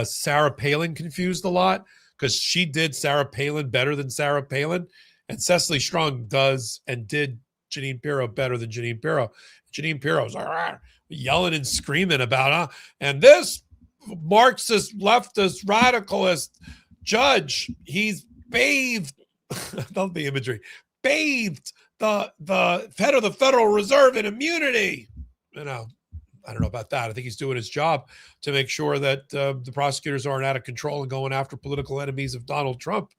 Sarah Palin confused a lot, because she did Sarah Palin better than Sarah Palin, and Cecily Strong does and did Jeanine Pirro better than Jeanine Pirro. Jeanine Pirro's like yelling and screaming about and this Marxist, leftist, radicalist judge, he's bathed, I love the imagery, bathed the head of the Federal Reserve in immunity. I don't know about that. I think he's doing his job to make sure that the prosecutors aren't out of control and going after political enemies of Donald Trump.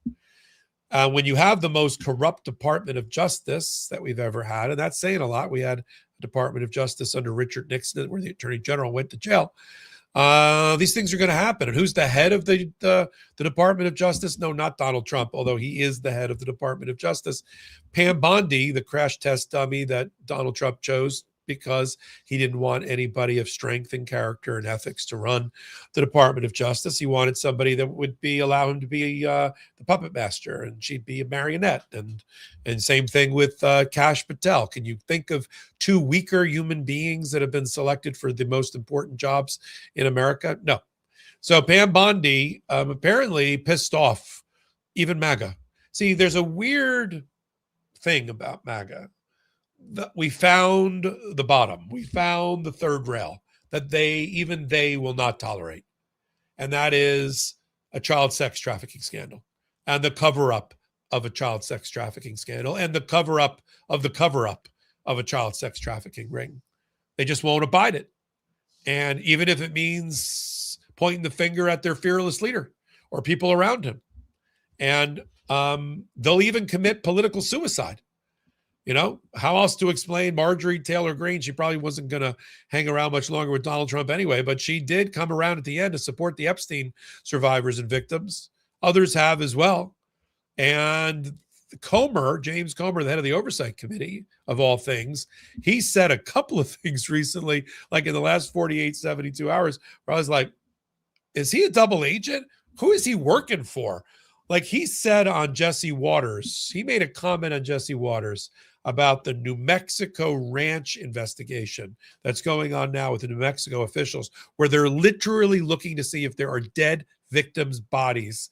When you have the most corrupt Department of Justice that we've ever had, and that's saying a lot. We had a Department of Justice under Richard Nixon where the Attorney General went to jail. These things are going to happen. And who's the head of the Department of Justice? No, not Donald Trump, although he is the head of the Department of Justice. Pam Bondi, the crash test dummy that Donald Trump chose because he didn't want anybody of strength and character and ethics to run the Department of Justice. He wanted somebody that would allow him to be the puppet master, and she'd be a marionette. And same thing with Kash Patel. Can you think of two weaker human beings that have been selected for the most important jobs in America? No. So Pam Bondi apparently pissed off even MAGA. See, there's a weird thing about MAGA. We found the bottom. We found the third rail that they will not tolerate. And that is a child sex trafficking scandal and the cover-up of a child sex trafficking scandal and the cover-up of a child sex trafficking ring. They just won't abide it. And even if it means pointing the finger at their fearless leader or people around him. And they'll even commit political suicide. How else to explain Marjorie Taylor Greene? She probably wasn't going to hang around much longer with Donald Trump anyway, but she did come around at the end to support the Epstein survivors and victims. Others have as well. And James Comer, the head of the Oversight Committee, of all things, he said a couple of things recently, like in the last 48, 72 hours, where I was like, is he a double agent? Who is he working for? Like he said on Jesse Waters, he made a comment on Jesse Waters about the New Mexico ranch investigation that's going on now with the New Mexico officials, where they're literally looking to see if there are dead victims' bodies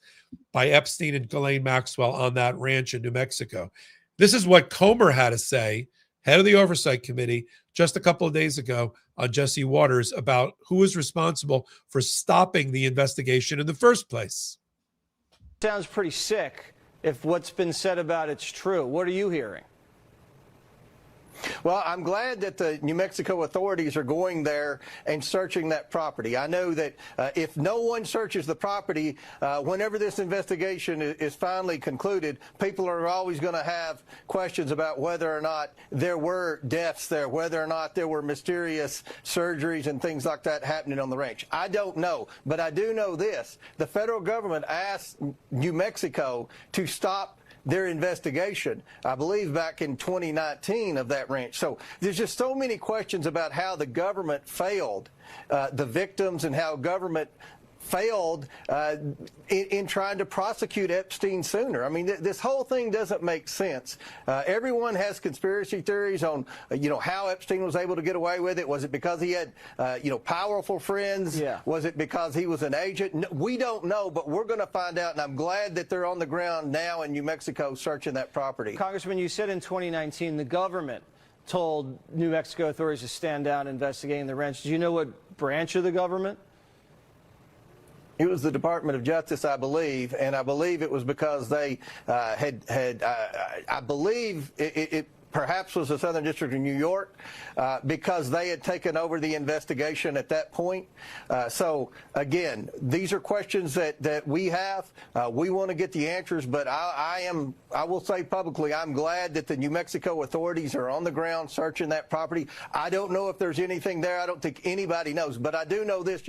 by Epstein and Ghislaine Maxwell on that ranch in New Mexico. This is what Comer had to say, head of the Oversight Committee, just a couple of days ago on Jesse Waters about who was responsible for stopping the investigation in the first place. Sounds pretty sick if what's been said about it's true. What are you hearing? Well, I'm glad that the New Mexico authorities are going there and searching that property. I know that if no one searches the property, whenever this investigation is finally concluded, people are always going to have questions about whether or not there were deaths there, whether or not there were mysterious surgeries and things like that happening on the ranch. I don't know, but I do know this. The federal government asked New Mexico to stop their investigation, I believe back in 2019, of that ranch. So there's just so many questions about how the government failed the victims and how government failed in trying to prosecute Epstein sooner. I mean, this whole thing doesn't make sense. Everyone has conspiracy theories on, how Epstein was able to get away with it. Was it because he had, powerful friends? Yeah. Was it because he was an agent? No, we don't know, but we're going to find out, and I'm glad that they're on the ground now in New Mexico searching that property. Congressman, you said in 2019 the government told New Mexico authorities to stand down investigating the ranch. Do you know what branch of the government? It was the Department of Justice, I believe, and I believe it was because they I believe it perhaps was the Southern District of New York, because they had taken over the investigation at that point. So, again, these are questions that we have. We want to get the answers, but I will say publicly, I'm glad that the New Mexico authorities are on the ground searching that property. I don't know if there's anything there. I don't think anybody knows, but I do know this.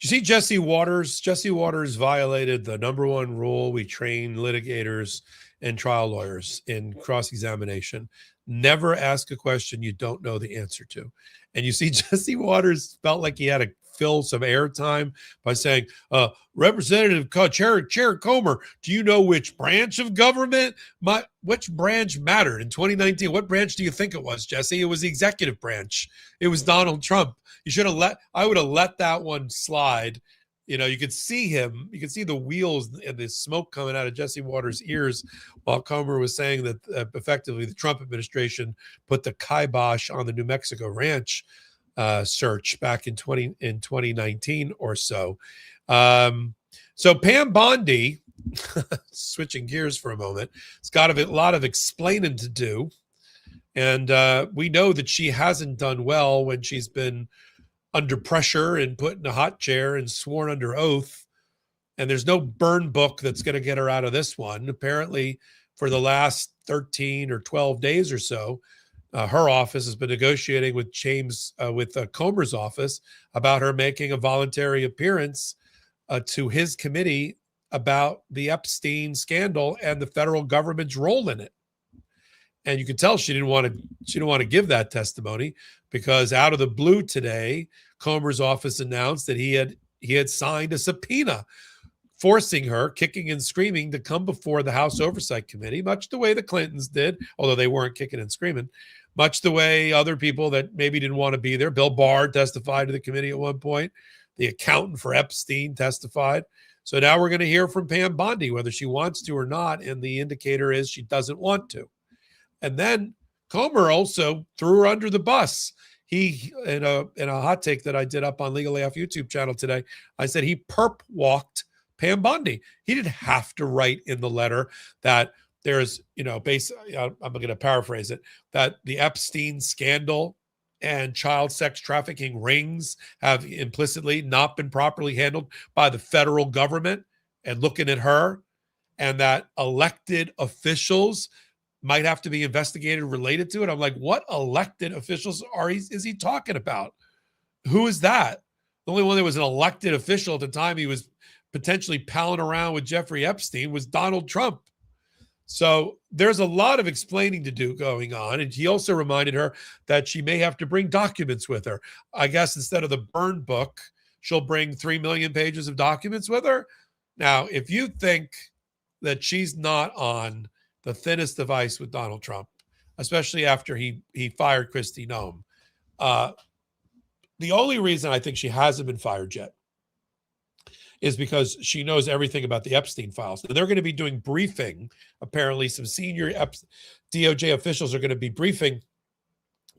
You see Jesse Waters? Jesse Waters violated the number one rule we train litigators and trial lawyers in cross-examination. Never ask a question you don't know the answer to. And you see Jesse Waters felt like he had to fill some airtime by saying, Representative Chair Comer, do you know which branch of government? Which branch mattered in 2019? What branch do you think it was, Jesse? It was the executive branch. It was Donald Trump. I would have let that one slide. You could see him. You could see the wheels and the smoke coming out of Jesse Waters' ears while Comer was saying that effectively the Trump administration put the kibosh on the New Mexico ranch search back in 2019 or so. So Pam Bondi, switching gears for a moment, has got a lot of explaining to do. And we know that she hasn't done well when she's been under pressure and put in a hot chair and sworn under oath. And there's no burn book that's going to get her out of this one. Apparently, for the last 13 or 12 days or so, her office has been negotiating with Comer's office about her making a voluntary appearance to his committee about the Epstein scandal and the federal government's role in it. And you could tell she didn't want to give that testimony, because out of the blue today, Comer's office announced that he had signed a subpoena forcing her, kicking and screaming, to come before the House Oversight Committee, much the way the Clintons did, although they weren't kicking and screaming, much the way other people that maybe didn't want to be there. Bill Barr testified to the committee at one point. The accountant for Epstein testified. So now we're going to hear from Pam Bondi, whether she wants to or not, and the indicator is she doesn't want to. And then Comer also threw her under the bus. He, in a hot take that I did up on Legal AF YouTube channel today, I said he perp walked Pam Bondi. He didn't have to write in the letter that there's, I'm going to paraphrase it, that the Epstein scandal and child sex trafficking rings have implicitly not been properly handled by the federal government, and looking at her, and that elected officials might have to be investigated related to it. I'm like, what elected officials is he talking about? Who is that? The only one that was an elected official at the time he was potentially palling around with Jeffrey Epstein was Donald Trump. So there's a lot of explaining to do going on. And he also reminded her that she may have to bring documents with her. I guess instead of the burn book, she'll bring 3 million pages of documents with her. Now, if you think that she's not on the thinnest of ice with Donald Trump, especially after he fired Kristi Noem, the only reason I think she hasn't been fired yet is because she knows everything about the Epstein files. They're going to be doing briefing. Apparently, some senior DOJ officials are going to be briefing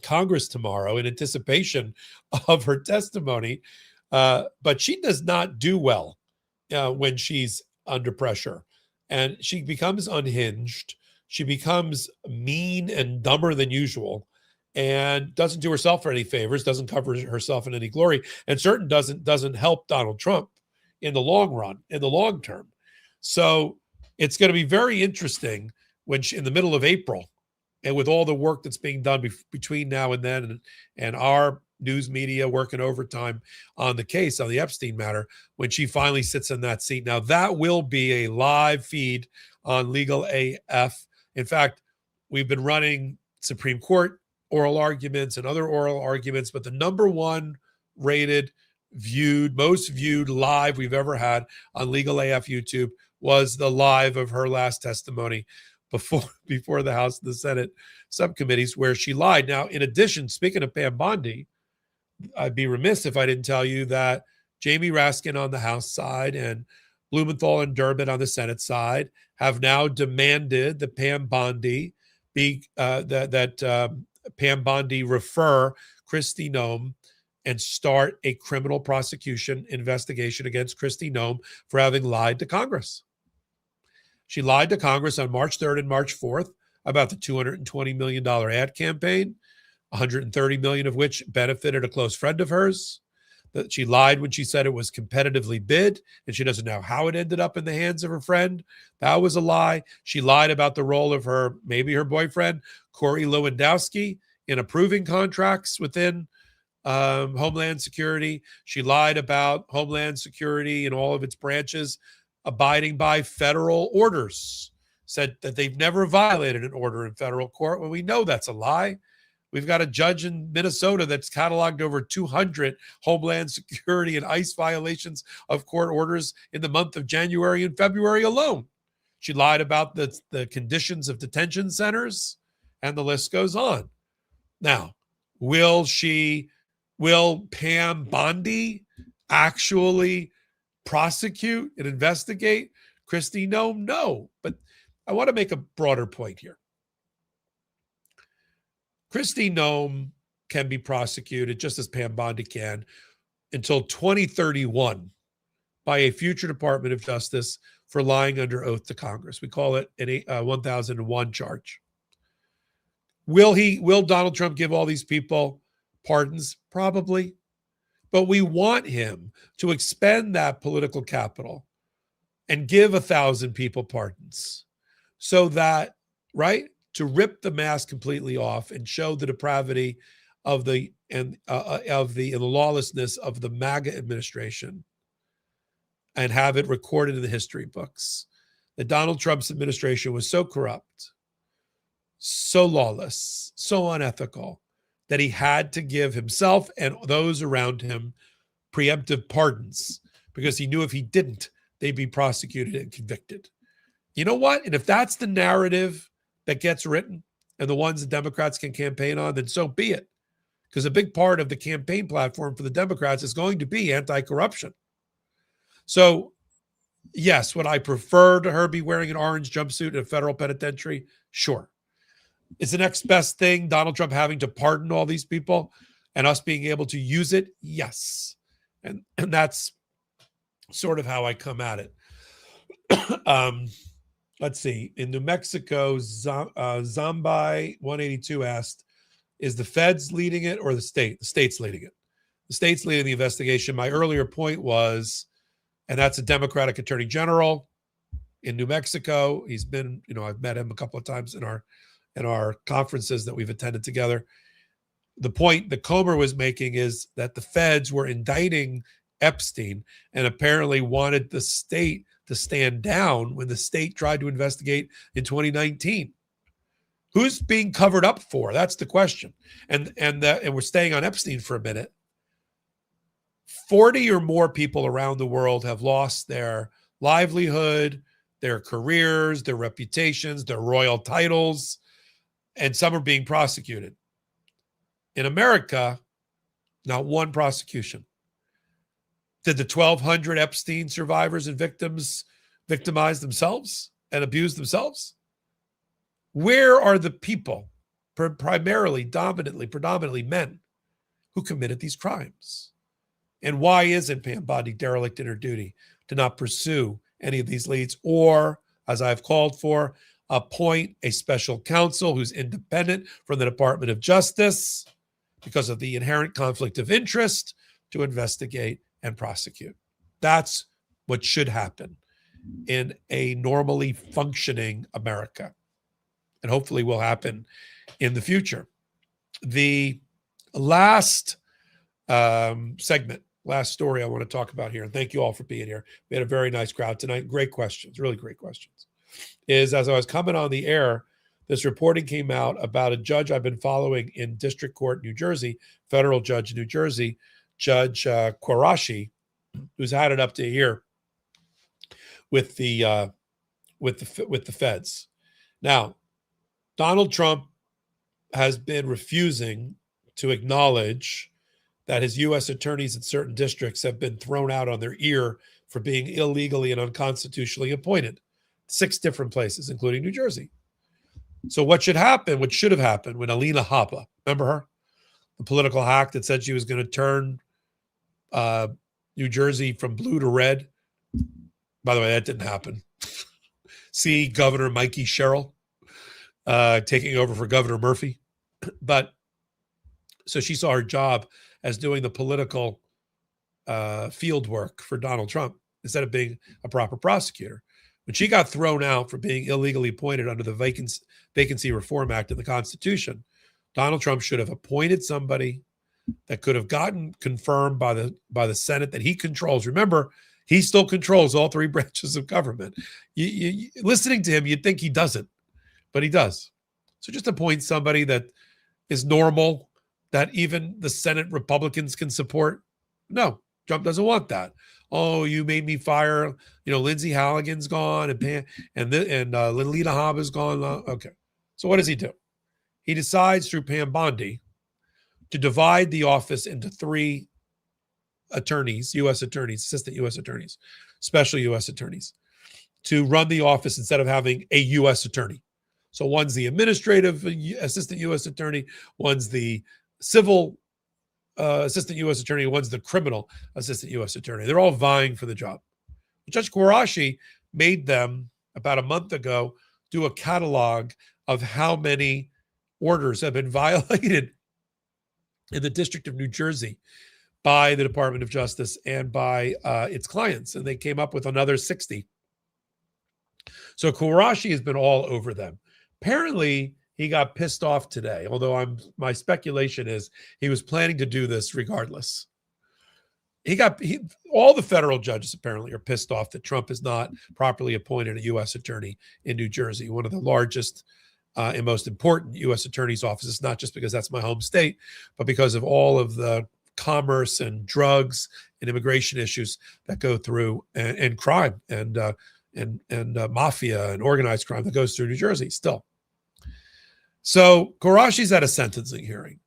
Congress tomorrow in anticipation of her testimony. But she does not do well when she's under pressure. And she becomes unhinged. she becomes mean and dumber than usual and doesn't do herself any favors, doesn't cover herself in any glory, and certainly doesn't help Donald Trump in the long run, in the long term. So it's going to be very interesting when in the middle of April, and with all the work that's being done between now and then, and our news media working overtime on the case, on the Epstein matter, when she finally sits in that seat. Now, that will be a live feed on Legal AF. In fact, we've been running Supreme Court oral arguments and other oral arguments, but the number one rated, most viewed live we've ever had on Legal AF YouTube was the live of her last testimony before the House and the Senate subcommittees, where she lied. Now, in addition, speaking of Pam Bondi, I'd be remiss if I didn't tell you that Jamie Raskin on the House side and Blumenthal and Durbin on the Senate side have now demanded that Pam Bondi Pam Bondi refer Kristi Noem and start a criminal prosecution investigation against Kristi Noem for having lied to Congress. She lied to Congress on March 3rd and March 4th about the $220 million ad campaign, $130 million of which benefited a close friend of hers. That she lied when she said it was competitively bid, and she doesn't know how it ended up in the hands of her friend. That was a lie. She lied about the role of maybe her boyfriend, Corey Lewandowski, in approving contracts within Homeland Security. She lied about Homeland Security and all of its branches abiding by federal orders, said that they've never violated an order in federal court, when we know that's a lie. We've got a judge in Minnesota that's cataloged over 200 Homeland Security and ICE violations of court orders in the month of January and February alone. She lied about the conditions of detention centers, and the list goes on. Now, will Pam Bondi actually prosecute and investigate Kristi Noem? No, but I want to make a broader point here. Kristi Noem can be prosecuted, just as Pam Bondi can, until 2031 by a future Department of Justice for lying under oath to Congress. We call it an 1001 charge. Will Donald Trump give all these people pardons? Probably. But we want him to expend that political capital and give 1,000 people pardons, so that, right, to rip the mask completely off and show the depravity of the lawlessness of the MAGA administration, and have it recorded in the history books that Donald Trump's administration was so corrupt, so lawless, so unethical, that he had to give himself and those around him preemptive pardons, because he knew if he didn't, they'd be prosecuted and convicted. You know what? And if that's the narrative that gets written and the ones the Democrats can campaign on, then so be it. Because a big part of the campaign platform for the Democrats is going to be anti-corruption. So, yes, would I prefer to her be wearing an orange jumpsuit in a federal penitentiary? Sure. Is the next best thing Donald Trump having to pardon all these people and us being able to use it? Yes. And that's sort of how I come at it. Let's see. In New Mexico, Zombi 182 asked, is the feds leading it or the state? The state's leading it. The state's leading the investigation. My earlier point was, and that's a Democratic attorney general in New Mexico. He's been, I've met him a couple of times in our conferences that we've attended together. The point that Comer was making is that the feds were indicting Epstein and apparently wanted the state to stand down when the state tried to investigate in 2019. Who's being covered up for? That's the question. And we're staying on Epstein for a minute. 40 or more people around the world have lost their livelihood, their careers, their reputations, their royal titles, and some are being prosecuted. In America, not one prosecution. Did the 1,200 Epstein survivors and victims victimize themselves and abuse themselves? Where are the people, predominantly men, who committed these crimes? And why isn't Pam Bondi derelict in her duty to not pursue any of these leads, or, as I've called for, appoint a special counsel who's independent from the Department of Justice because of the inherent conflict of interest to investigate and prosecute. That's what should happen in a normally functioning America, and hopefully will happen in the future. The last segment, last story I want to talk about here, and thank you all for being here. We had a very nice crowd tonight. Great questions, really great questions. Is as I was coming on the air, this reporting came out about a judge I've been following in District Court, New Jersey, federal judge in New Jersey, Judge Quarashi, who's had it up to here with the feds. Now, Donald Trump has been refusing to acknowledge that his U.S. attorneys in certain districts have been thrown out on their ear for being illegally and unconstitutionally appointed. 6 different places, including New Jersey. So what should happen, what should have happened when Alina Habba, remember her? The political hack that said she was going to turn New Jersey from blue to red. By the way, that didn't happen. See Governor Mikey Sherrill taking over for Governor Murphy. But so she saw her job as doing the political field work for Donald Trump instead of being a proper prosecutor. When she got thrown out for being illegally appointed under the Vacancy Reform Act in the Constitution, Donald Trump should have appointed somebody that could have gotten confirmed by the Senate that he controls. Remember, he still controls all 3 branches of government. Listening to him, you'd think he doesn't, but he does. So just appoint somebody that is normal, that even the Senate Republicans can support. No, Trump doesn't want that. Oh, you made me fire. Lindsey Halligan's gone, and Alina Habba's gone. Okay, so what does he do? He decides through Pam Bondi to divide the office into 3 attorneys, U.S. attorneys, assistant U.S. attorneys, special U.S. attorneys, to run the office instead of having a U.S. attorney. So one's the administrative assistant U.S. attorney, one's the civil assistant U.S. attorney, one's the criminal assistant U.S. attorney. They're all vying for the job. Judge Quarashi made them, about a month ago, do a catalog of how many orders have been violated in the District of New Jersey by the Department of Justice and by its clients. And they came up with another 60. So Quarashi has been all over them. Apparently, he got pissed off today, although my speculation is he was planning to do this regardless. All the federal judges apparently are pissed off that Trump has not properly appointed a U.S. attorney in New Jersey, one of the largest and most important U.S. attorney's offices, not just because that's my home state, but because of all of the commerce and drugs and immigration issues that go through, and crime and mafia and organized crime that goes through New Jersey still. So Quarashi's at a sentencing hearing,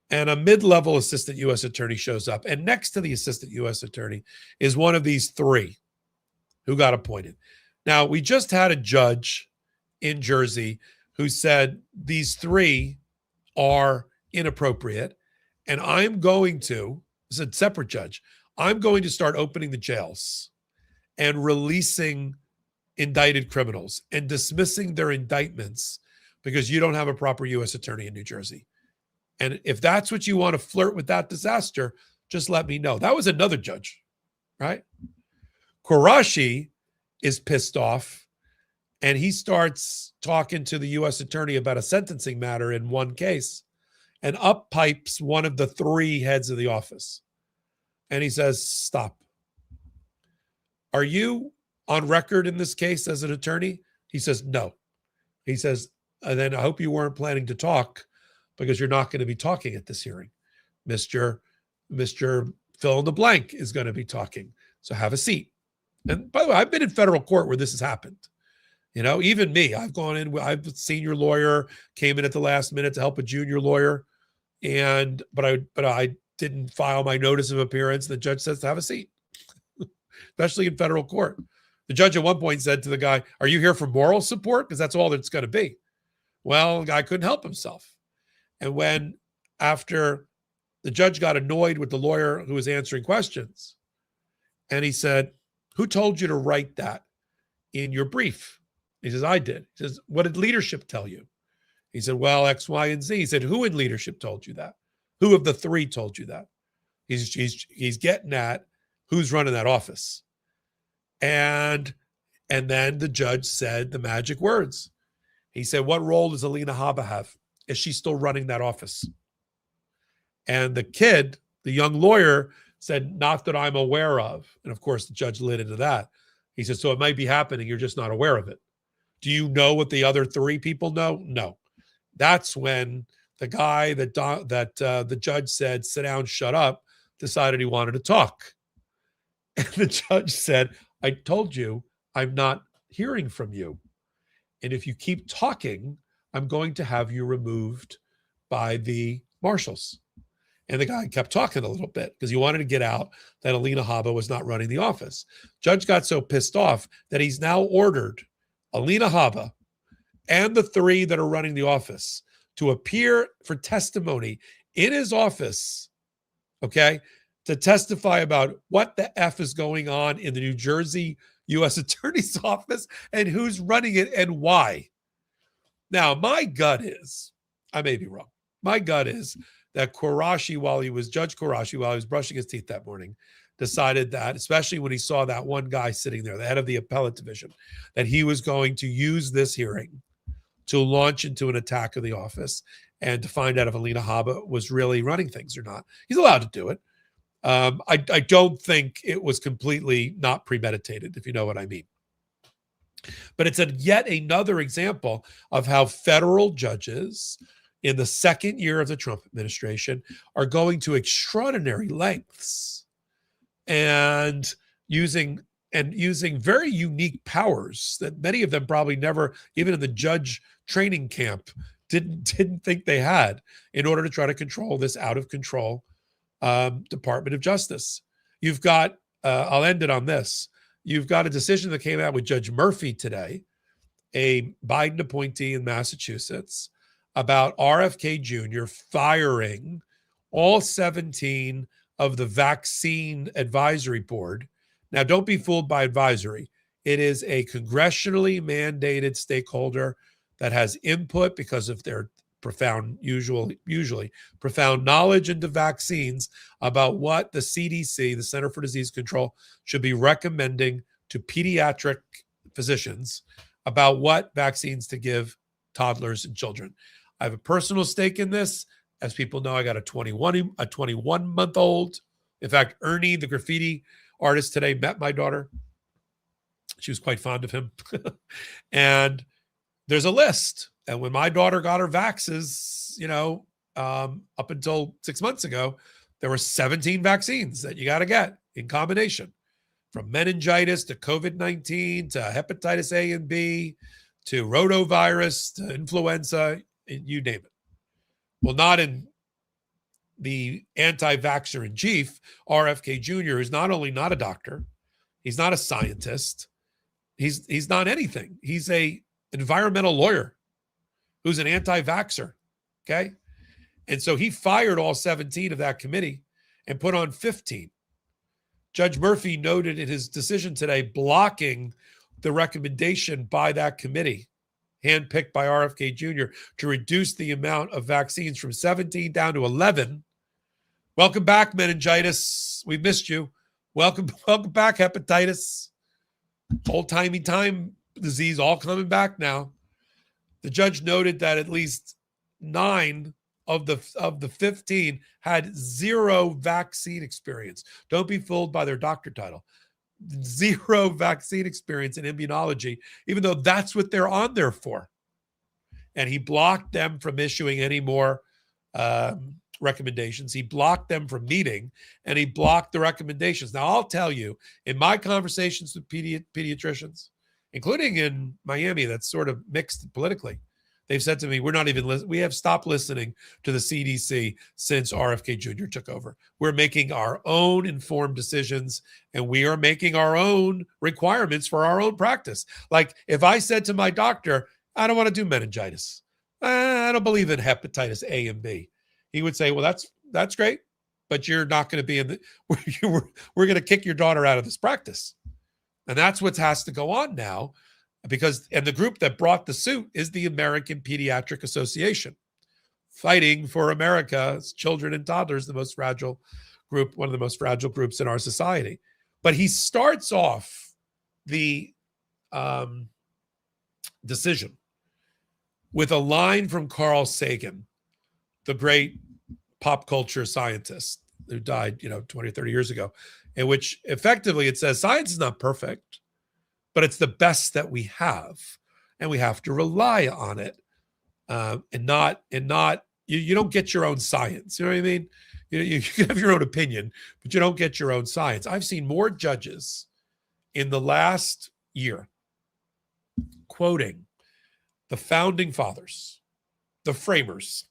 and a mid-level assistant U.S. attorney shows up. And next to the assistant U.S. attorney is one of these 3 who got appointed. Now, we just had a judge in Jersey who said these 3 are inappropriate. And I'm going to, this is a separate judge, I'm going to start opening the jails and releasing indicted criminals and dismissing their indictments because you don't have a proper U.S. attorney in New Jersey. And if that's what you want to flirt with that disaster, just let me know. That was another judge, right? Quarashi is pissed off, and he starts talking to the U.S. attorney about a sentencing matter in one case, and up pipes one of the 3 heads of the office. And he says, stop. Are you on record in this case as an attorney? He says, no. He says, and then I hope you weren't planning to talk, because you're not going to be talking at this hearing. Mr. Fill in the blank is going to be talking. So have a seat. And by the way, I've been in federal court where this has happened. Even me, I've gone in, I've a senior lawyer, came in at the last minute to help a junior lawyer. But I didn't file my notice of appearance. The judge says to have a seat, especially in federal court. The judge at one point said to the guy, are you here for moral support? Because that's all that's going to be. Well, the guy couldn't help himself. And after the judge got annoyed with the lawyer who was answering questions, and he said, who told you to write that in your brief? He says, I did. He says, what did leadership tell you? He said, well, X, Y, and Z. He said, who in leadership told you that? Who of the three told you that? He's getting at who's running that office. And then the judge said the magic words. He said, what role does Alina Habba have? Is she still running that office? And the kid, the young lawyer, said, not that I'm aware of. And of course, the judge lit into that. He said, so it might be happening. You're just not aware of it. Do you know what the other three people know? No. That's when the guy that the judge said, sit down, shut up, decided he wanted to talk. And the judge said, I told you I'm not hearing from you. And if you keep talking, I'm going to have you removed by the marshals. And the guy kept talking a little bit because he wanted to get out that Alina Habba was not running the office. Judge got so pissed off that he's now ordered Alina Habba and the three that are running the office to appear for testimony in his office, okay, to testify about what the F is going on in the New Jersey U.S. Attorney's Office and who's running it and why. Now, my gut is, I may be wrong, my gut is that Judge Quarashi, while he was brushing his teeth that morning, decided that, especially when he saw that one guy sitting there, the head of the appellate division, that he was going to use this hearing to launch into an attack of the office and to find out if Alina Habba was really running things or not. He's allowed to do it. I don't think it was completely not premeditated, if you know what I mean. But it's yet another example of how federal judges in the second year of the Trump administration are going to extraordinary lengths and using very unique powers that many of them probably never, even in the judge training camp, didn't think they had in order to try to control this out of control Department of Justice. You've got, I'll end it on this. You've got a decision that came out with Judge Murphy today, a Biden appointee in Massachusetts, about RFK Jr. firing all 17 of the vaccine advisory board. Now, don't be fooled by advisory. It is a congressionally mandated stakeholder that has input because of their usually profound knowledge into vaccines about what the CDC, the Center for Disease Control, should be recommending to pediatric physicians about what vaccines to give toddlers and children. I have a personal stake in this. As people know, I got a 21-month-old. In fact, Ernie, the graffiti artist today, met my daughter. She was quite fond of him. And there's a list. And when my daughter got her vaxes, up until 6 months ago, there were 17 vaccines that you got to get in combination, from meningitis to COVID-19 to hepatitis A and B to rotavirus to influenza, you name it. Well, not in the anti-vaxxer in chief, RFK Jr., is not only not a doctor, he's not a scientist, he's not anything. He's a environmental lawyer who's an anti-vaxxer, okay? And so he fired all 17 of that committee and put on 15. Judge Murphy noted in his decision today blocking the recommendation by that committee, handpicked by RFK Jr., to reduce the amount of vaccines from 17 down to 11. Welcome back, meningitis. We missed you. Welcome back, hepatitis. Old-timey time disease all coming back now. The judge noted that at least 9 of the 15 had zero vaccine experience. Don't be fooled by their doctor title. Zero vaccine experience in immunology, even though that's what they're on there for. And he blocked them from issuing any more recommendations. He blocked them from meeting, and he blocked the recommendations. Now, I'll tell you, in my conversations with pediatricians, including in Miami, that's sort of mixed politically, they've said to me, we have stopped listening to the CDC since RFK Jr. took over. We're making our own informed decisions, and we are making our own requirements for our own practice. Like if I said to my doctor, I don't want to do meningitis, I don't believe in hepatitis A and B, he would say, well, that's great, but you're not going to be we're going to kick your daughter out of this practice. And that's what has to go on now. and the group that brought the suit is the American Pediatric Association, fighting for America's children and toddlers, the most fragile group, one of the most fragile groups in our society. But he starts off the decision with a line from Carl Sagan, the great pop culture scientist who died, 20 or 30 years ago, in which effectively it says science is not perfect, but it's the best that we have, and we have to rely on it, and not you don't get your own science. You know what I mean? You can have your own opinion, but you don't get your own science. I've seen more judges in the last year quoting the founding fathers, the framers,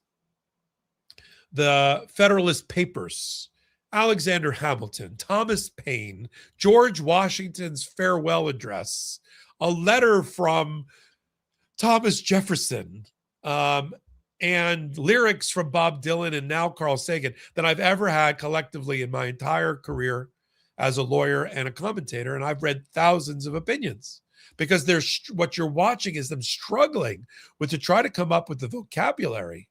the Federalist Papers, Alexander Hamilton, Thomas Paine, George Washington's farewell address, a letter from Thomas Jefferson, and lyrics from Bob Dylan and now Carl Sagan than I've ever had collectively in my entire career as a lawyer and a commentator. And I've read thousands of opinions, because what you're watching is them struggling to try to come up with the vocabulary,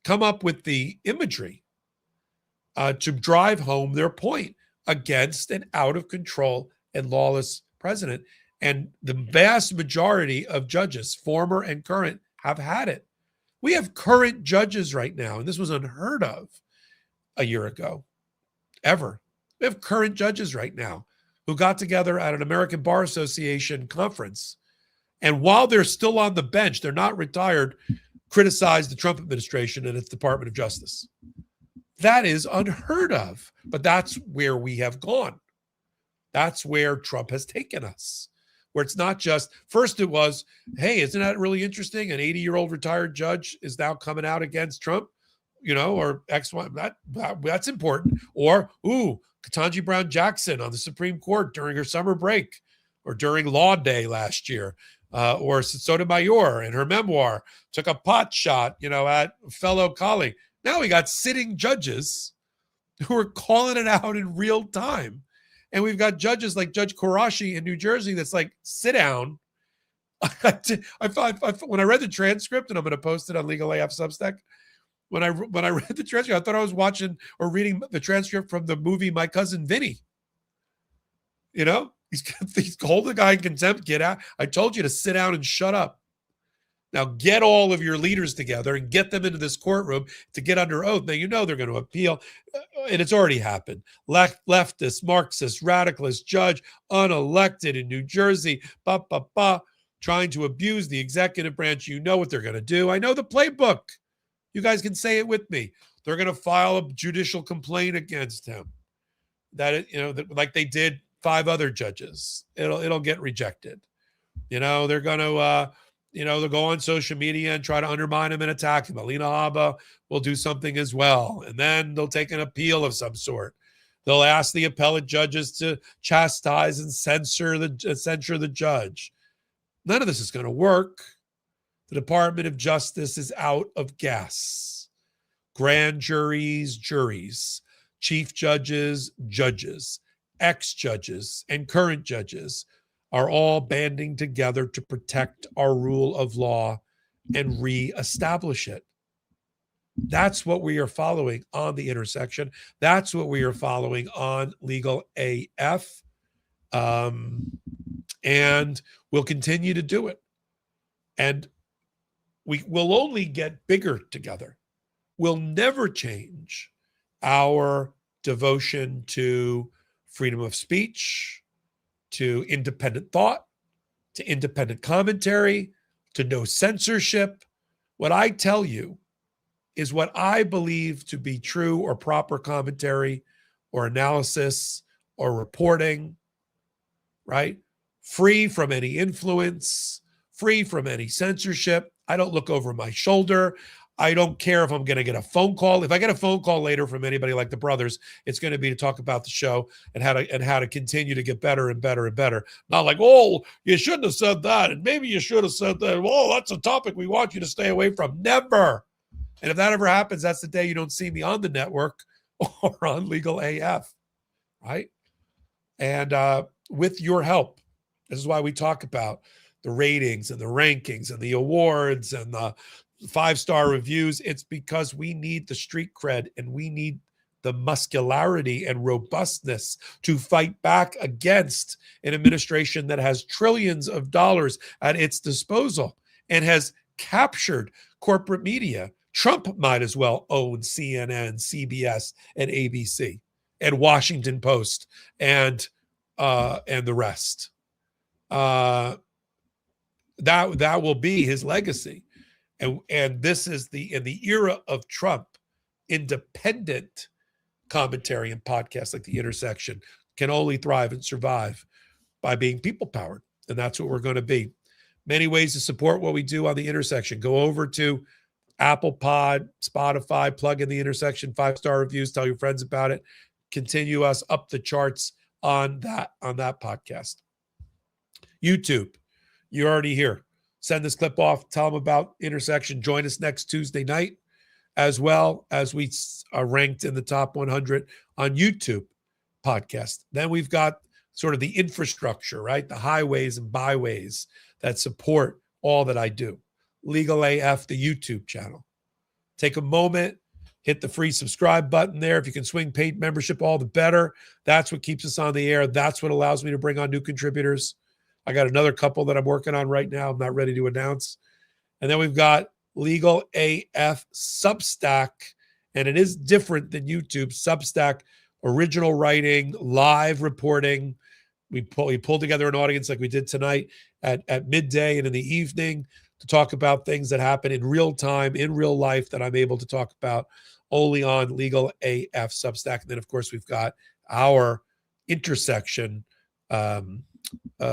come up with the imagery, to drive home their point against an out of control and lawless president. And the vast majority of judges, former and current, have had it. We have current judges right now, and this was unheard of a year ago, ever. We have current judges right now who got together at an American Bar Association conference, and while they're still on the bench, they're not retired, criticize the Trump administration and its Department of Justice. That is unheard of, but that's where we have gone. That's where Trump has taken us, where it's not just, first it was, hey, isn't that really interesting? An 80-year-old retired judge is now coming out against Trump, or X, Y, that's important. Or, Ketanji Brown Jackson on the Supreme Court during her summer break, or during Law Day last year, or Sotomayor in her memoir took a pot shot, at a fellow colleague. Now we got sitting judges who are calling it out in real time. And we've got judges like Judge Qureshi in New Jersey that's like, sit down. When I read the transcript, and I'm going to post it on Legal AF Substack, when I read the transcript, I thought I was watching or reading the transcript from the movie My Cousin Vinny. He's holding the guy in contempt, get out. I told you to sit down and shut up. Now get all of your leaders together and get them into this courtroom to get under oath. Now, they're going to appeal, and it's already happened. Leftist, Marxist, radicalist judge, unelected in New Jersey, trying to abuse the executive branch. You know what they're going to do. I know the playbook. You guys can say it with me. They're going to file a judicial complaint against him. Like they did 5 other judges. It'll get rejected. They're going to they'll go on social media and try to undermine him and attack him. Alina Habba will do something as well. And then they'll take an appeal of some sort. They'll ask the appellate judges to chastise and censure the judge. None of this is going to work. The Department of Justice is out of gas. Grand juries, juries, chief judges, judges, ex-judges, and current judges are all banding together to protect our rule of law and reestablish it. That's what we are following on The Intersection. That's what we are following on Legal AF. And we'll continue to do it. And we will only get bigger together. We'll never change our devotion to freedom of speech, to independent thought, to independent commentary, to no censorship. What I tell you is what I believe to be true or proper commentary or analysis or reporting, right? Free from any influence, free from any censorship. I don't look over my shoulder. I don't care if I'm going to get a phone call. If I get a phone call later from anybody like the brothers, it's going to be to talk about the show and how to continue to get better and better and better. Not like, oh, you shouldn't have said that, and maybe you should have said that. Oh, that's a topic we want you to stay away from. Never. And if that ever happens, that's the day you don't see me on the network or on Legal AF, right? And with your help, This is why we talk about the ratings and the rankings and the awards and the 5-star reviews. It's because we need the street cred and we need the muscularity and robustness to fight back against an administration that has trillions of dollars at its disposal and has captured corporate media. Trump might as well own CNN, CBS, and ABC, and Washington Post, and the rest. That will be his legacy, and this is in the era of Trump, independent commentary and podcasts like The Intersection can only thrive and survive by being people powered, and that's what we're going to be. Many ways to support what we do on The Intersection. Go over to Apple Pod, Spotify, plug in The Intersection, 5-star reviews, tell your friends about it. Continue us up the charts on that podcast. YouTube, you're already here. Send this clip off, tell them about Intersection. Join us next Tuesday night, as well as we are ranked in the top 100 on YouTube podcast. Then we've got sort of the infrastructure, right? The highways and byways that support all that I do. Legal AF, the YouTube channel. Take a moment, hit the free subscribe button there. If you can swing paid membership, all the better. That's what keeps us on the air. That's what allows me to bring on new contributors. I got another couple that I'm working on right now. I'm not ready to announce. And then we've got Legal AF Substack, and it is different than YouTube. Substack, original writing, live reporting. We pulled together an audience like we did tonight at midday and in the evening to talk about things that happen in real time, in real life, that I'm able to talk about only on Legal AF Substack. And then, of course, we've got our Intersection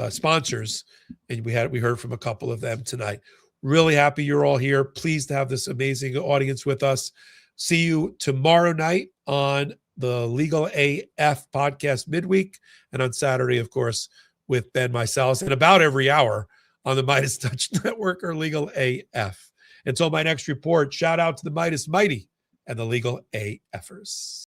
sponsors, and we heard from a couple of them tonight. Really happy you're all here. Pleased to have this amazing audience with us. See you tomorrow night on the Legal AF podcast midweek, and on Saturday, of course, with Ben Meiselas, and about every hour on the Midas Touch Network or Legal AF. Until my next report, shout out to the Midas Mighty and the Legal AFers.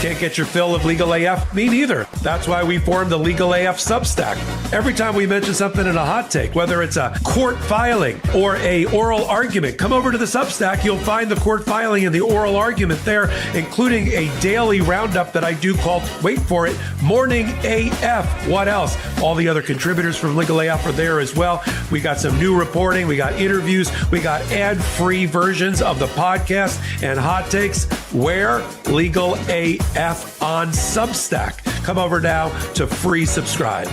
Can't get your fill of Legal AF? Me neither. That's why we formed the Legal AF Substack. Every time we mention something in a hot take, whether it's a court filing or a oral argument, come over to the Substack. You'll find the court filing and the oral argument there, including a daily roundup that I do called, wait for it, Morning AF. What else? All the other contributors from Legal AF are there as well. We got some new reporting. We got interviews. We got ad-free versions of the podcast and hot takes. Where? Legal AF on Substack. Come over now to free subscribe.